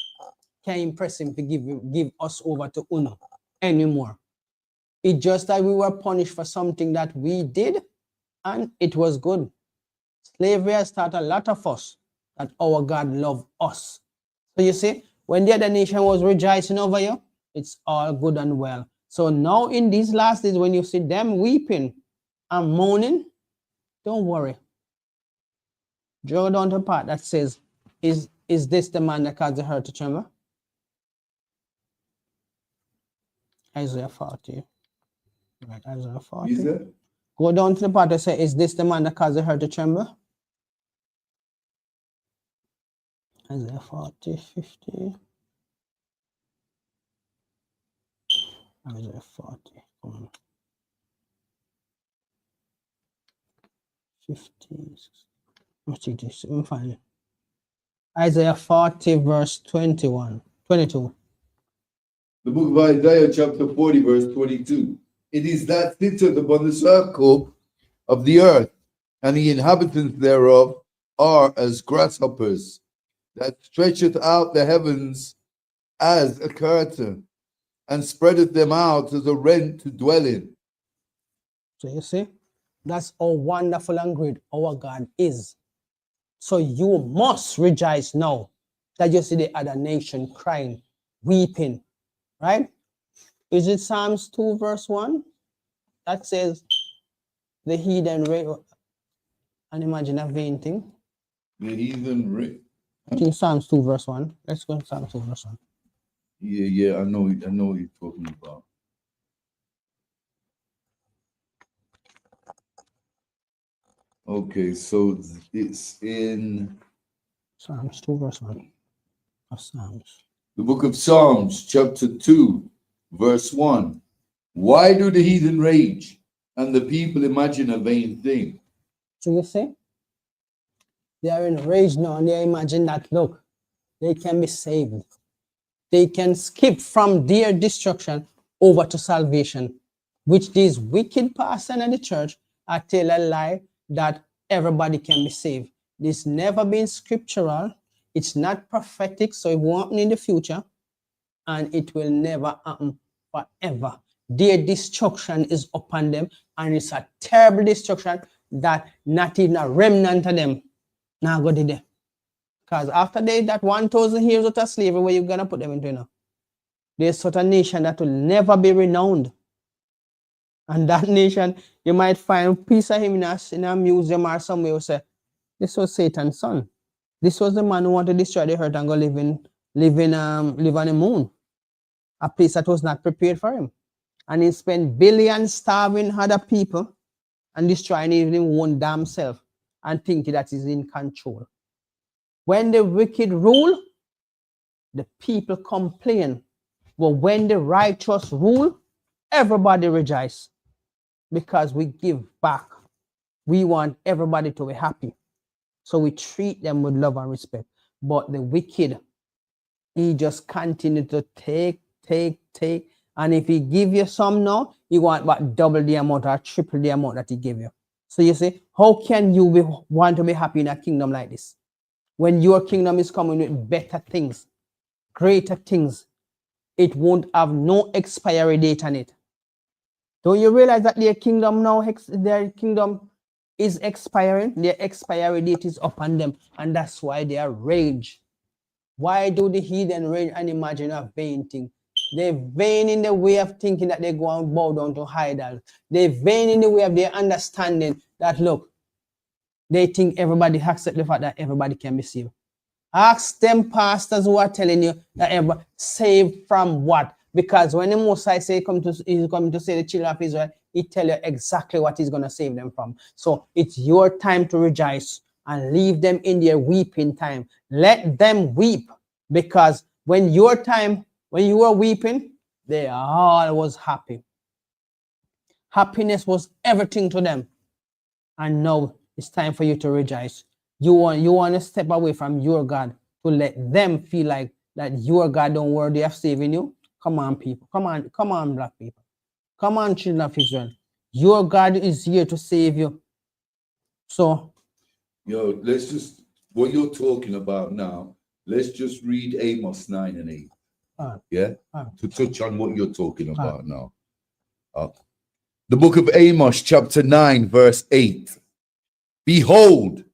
can impress him to give us over to Uno anymore. It's just that we were punished for something that we did, and it was good. Slavery has taught a lot of us that our God loved us. So you see, when the other nation was rejoicing over you, it's all good and well. So now in these last days, when you see them weeping and moaning, don't worry. Draw down the part that says, is this the man that caused the heart to tremble? Isaiah 40. Right, Isaiah 40. Is that? Go down to the part that says, is this the man that caused the heart to tremble? Isaiah 40, 50. Isaiah 40. Come on. 50. Let's see this. Let me find it. Isaiah 40, verse 22. The book of Isaiah, chapter 40, verse 22. It is that sitteth upon the circle of the earth, and the inhabitants thereof are as grasshoppers, that stretcheth out the heavens as a curtain, and spreadeth them out as a rent to dwell in. So you see, that's how wonderful and great our God is. So you must rejoice now that you see the other nation crying, weeping, right? Is it Psalms 2 verse 1? That says the heathen rain, and imagine a vain thing. The heathen rain. I think Psalms 2 verse 1. Let's go to Psalms 2 verse 1. Yeah, I know what you're talking about. Okay, so it's in Psalms 2 verse 1 of Psalms. the book of Psalms, chapter 2, verse 1. Why do the heathen rage and the people imagine a vain thing? So you see, they are in rage now and they imagine that, look, they can be saved. They can skip from their destruction over to salvation, which these wicked pastors in the church are telling a lie that everybody can be saved. This never been scriptural. It's not prophetic, so it won't happen in the future, and it will never happen forever. Their destruction is upon them, and it's a terrible destruction that not even a remnant of them now go to there. Because after that 1,000 years of slavery, where you gonna put them into now? There's such a nation that will never be renowned. And that nation, you might find a piece of him in a museum or somewhere who say, this was Satan's son. This was the man who wanted to destroy the earth and go live on the moon. A place that was not prepared for him. and he spend billions starving other people and destroying even his own damn self and thinking that he's in control. When the wicked rule, the people complain. But when the righteous rule, everybody rejoice because we give back. We want everybody to be happy. So we treat them with love and respect. But the wicked, he just continue to take. And if he give you some now, he want about double the amount or triple the amount that he gave you. So you say, how can you want to be happy in a kingdom like this? When your kingdom is coming with better things, greater things, it won't have no expiry date on it. Don't you realize that their kingdom now, their kingdom is expiring? Their expiry date is upon them, and that's why they are rage. Why do the heathen rage and imagine a vain thing? They're vain in the way of thinking that they go and bow down to idols. They're vain in the way of their understanding that, look, they think everybody accepts the fact that everybody can be saved. Ask them pastors who are telling you that everybody saved from what? Because when the Most High say he's coming to save the children of Israel, he tell you exactly what he's going to save them from. So it's your time to rejoice and leave them in their weeping time. Let them weep, because when you were weeping, they all was happy. Happiness was everything to them. And now it's time for you to rejoice. You want to step away from your God to let them feel like that your God don't worthy of saving you. Come on, people. Come on, black people. Come on, children of Israel. Your God is here to save you. So, let's just, what you're talking about now, let's just read Amos 9 and 8. To touch on what you're talking about now. The book of Amos, chapter 9, verse 8. Behold,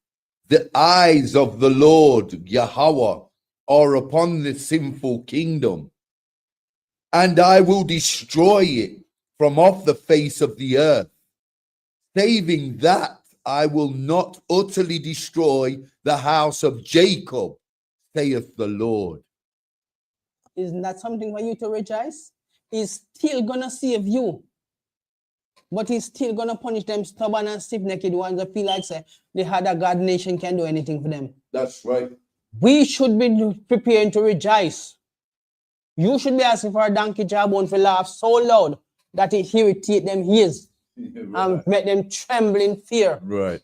the eyes of the Lord Yahweh are upon the sinful kingdom, and I will destroy it from off the face of the earth, saving that I will not utterly destroy the house of Jacob, saith the Lord. Isn't that something for you to rejoice? He's still gonna save you, but he's still gonna punish them stubborn and stiff-necked ones that feel like say the other God nation can do anything for them. That's right. We should be preparing to rejoice. You should be asking for a donkey jawbone for laugh so loud that it irritates them ears and make them tremble in fear. Right.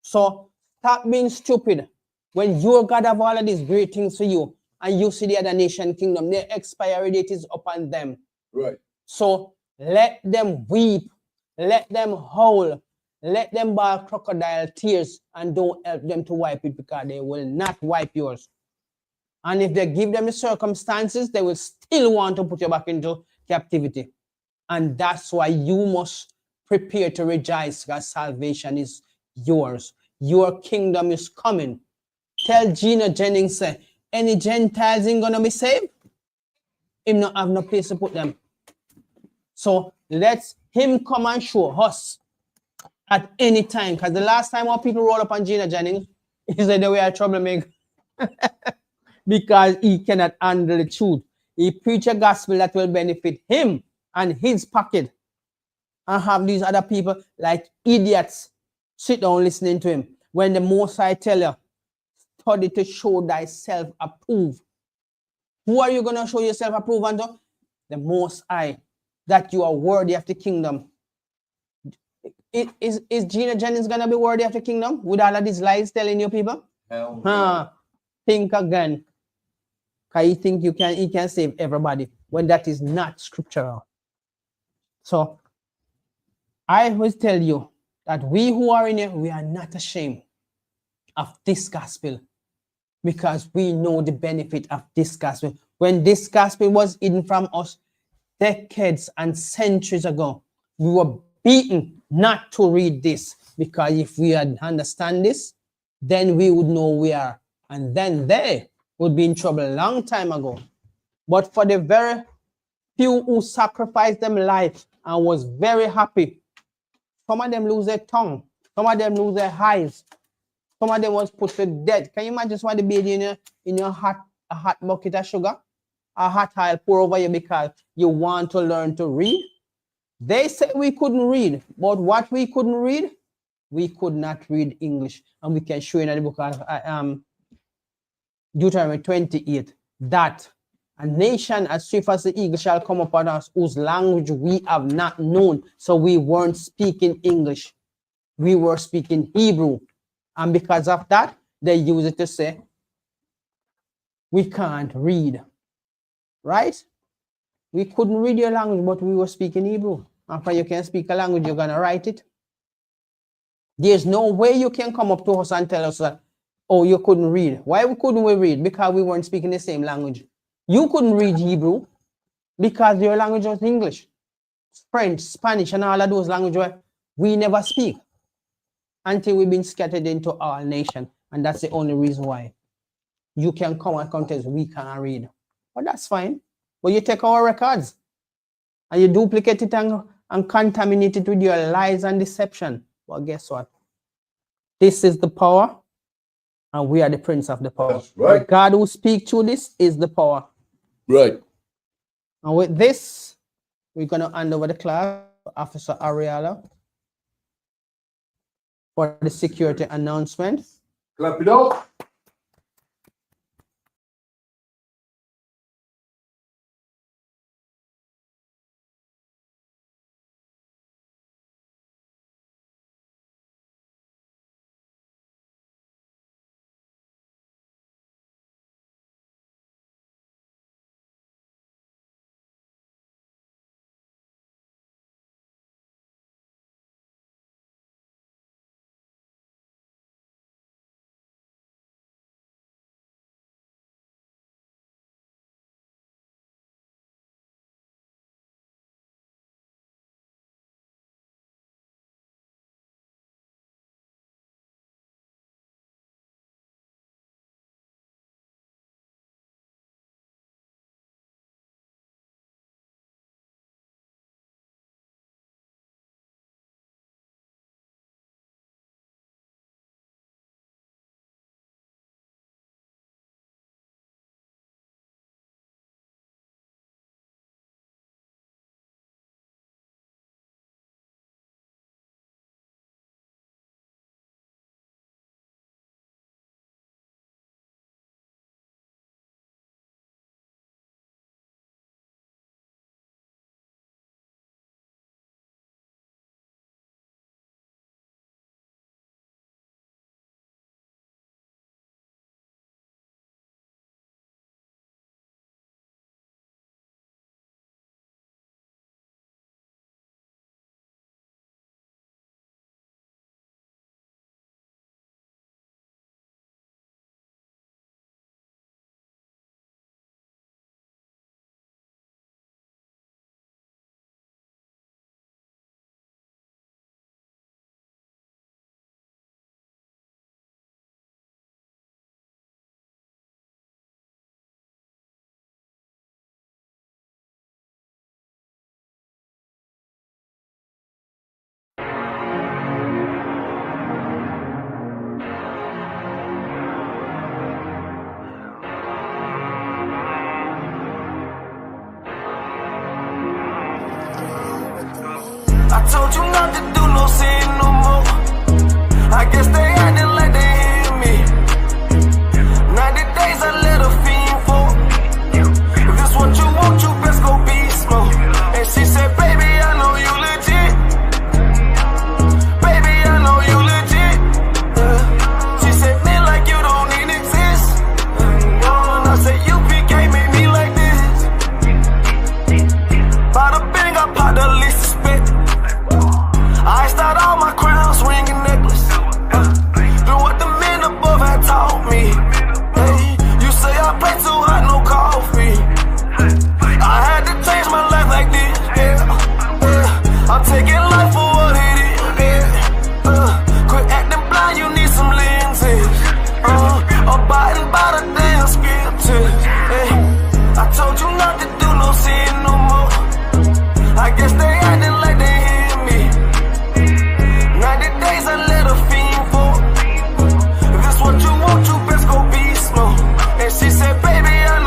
So stop being stupid. When your God have all of these great things for you, and you see the other nation kingdom, their expiry date is upon them. Right. So let them weep, let them howl, let them bawl crocodile tears, and don't help them to wipe it, because they will not wipe yours. And if they give them the circumstances, they will still want to put you back into captivity. And that's why you must prepare to rejoice, because salvation is yours. Your kingdom is coming. Tell Gina Jennings, say, any Gentiles ain't gonna be saved. Him not have no place to put them. So let him come and show us at any time. Because the last time our people roll up on Gina Jennings, he said they were a troublemaker. Because he cannot handle the truth. He preach a gospel that will benefit him and his pocket, and have these other people like idiots sit down listening to him. When the Most High tell you, study to show thyself approved. Who are you going to show yourself approved unto? The Most High, that you are worthy of the kingdom. Is Gina Jennings going to be worthy of the kingdom with all of these lies telling you people? Hell no. Think again. Because you think he can save everybody when that is not scriptural. So I will tell you that we who are in here, we are not ashamed of this gospel, because we know the benefit of this gospel. When this gospel was hidden from us decades and centuries ago, we were beaten not to read this, because if we had understand this, then we would know we are, and then they would be in trouble a long time ago. But for the very few who sacrificed them life and was very happy, some of them lose their tongue, some of them lose their eyes, some of them was put to death. Can you imagine why the baby in your hot bucket of sugar a hot oil pour over you because you want to learn to read. They said we couldn't read, but what we couldn't read, we could not read English. And we can show in the book of Deuteronomy 28 that a nation as swift as the eagle shall come upon us, whose language we have not known. So we weren't speaking English. We were speaking Hebrew. And because of that, they use it to say, we can't read. Right? We couldn't read your language, but we were speaking Hebrew. After you can speak a language, you're going to write it. There's no way you can come up to us and tell us that, oh, you couldn't read. Why couldn't we read? Because we weren't speaking the same language. You couldn't read Hebrew because your language was English, French, Spanish, and all of those languages we never speak until we've been scattered into all nations. And that's the only reason why you can come and contest we can't read. But that's fine. But you take our records and you duplicate it and contaminate it with your lies and deception. Well, guess what? This is the power, and we are the prince of the power. That's right. The God who speaks through this is the power. Right. And with this, we're going to hand over the class to Officer Ariella for the security announcement. Clap it up. I told you not to do no sin no more. I guess they acting like they hear me. 90 days I let a fiend for. If this what you want, you best go beast mode. And she said, baby, I know you legit. Baby, I know you legit. She said, man, like you don't even exist. And I said, UPK made me like this. Bada bing, I popped the least suspect. I start all my crowns, ring and necklace. Do what the men above had taught me. Hey, you say I play too hot, no coffee. I had to change my life like this. Yeah. I'm taking life for what it is. Yeah. Quit acting blind, you need some lenses. Abiding by the damn scriptures. Hey. I told you not to do no sin no more. I guess they acting like they hear me. 90 days I let a fiend for. If this what you want, you best go beast mode. And she said, baby, I know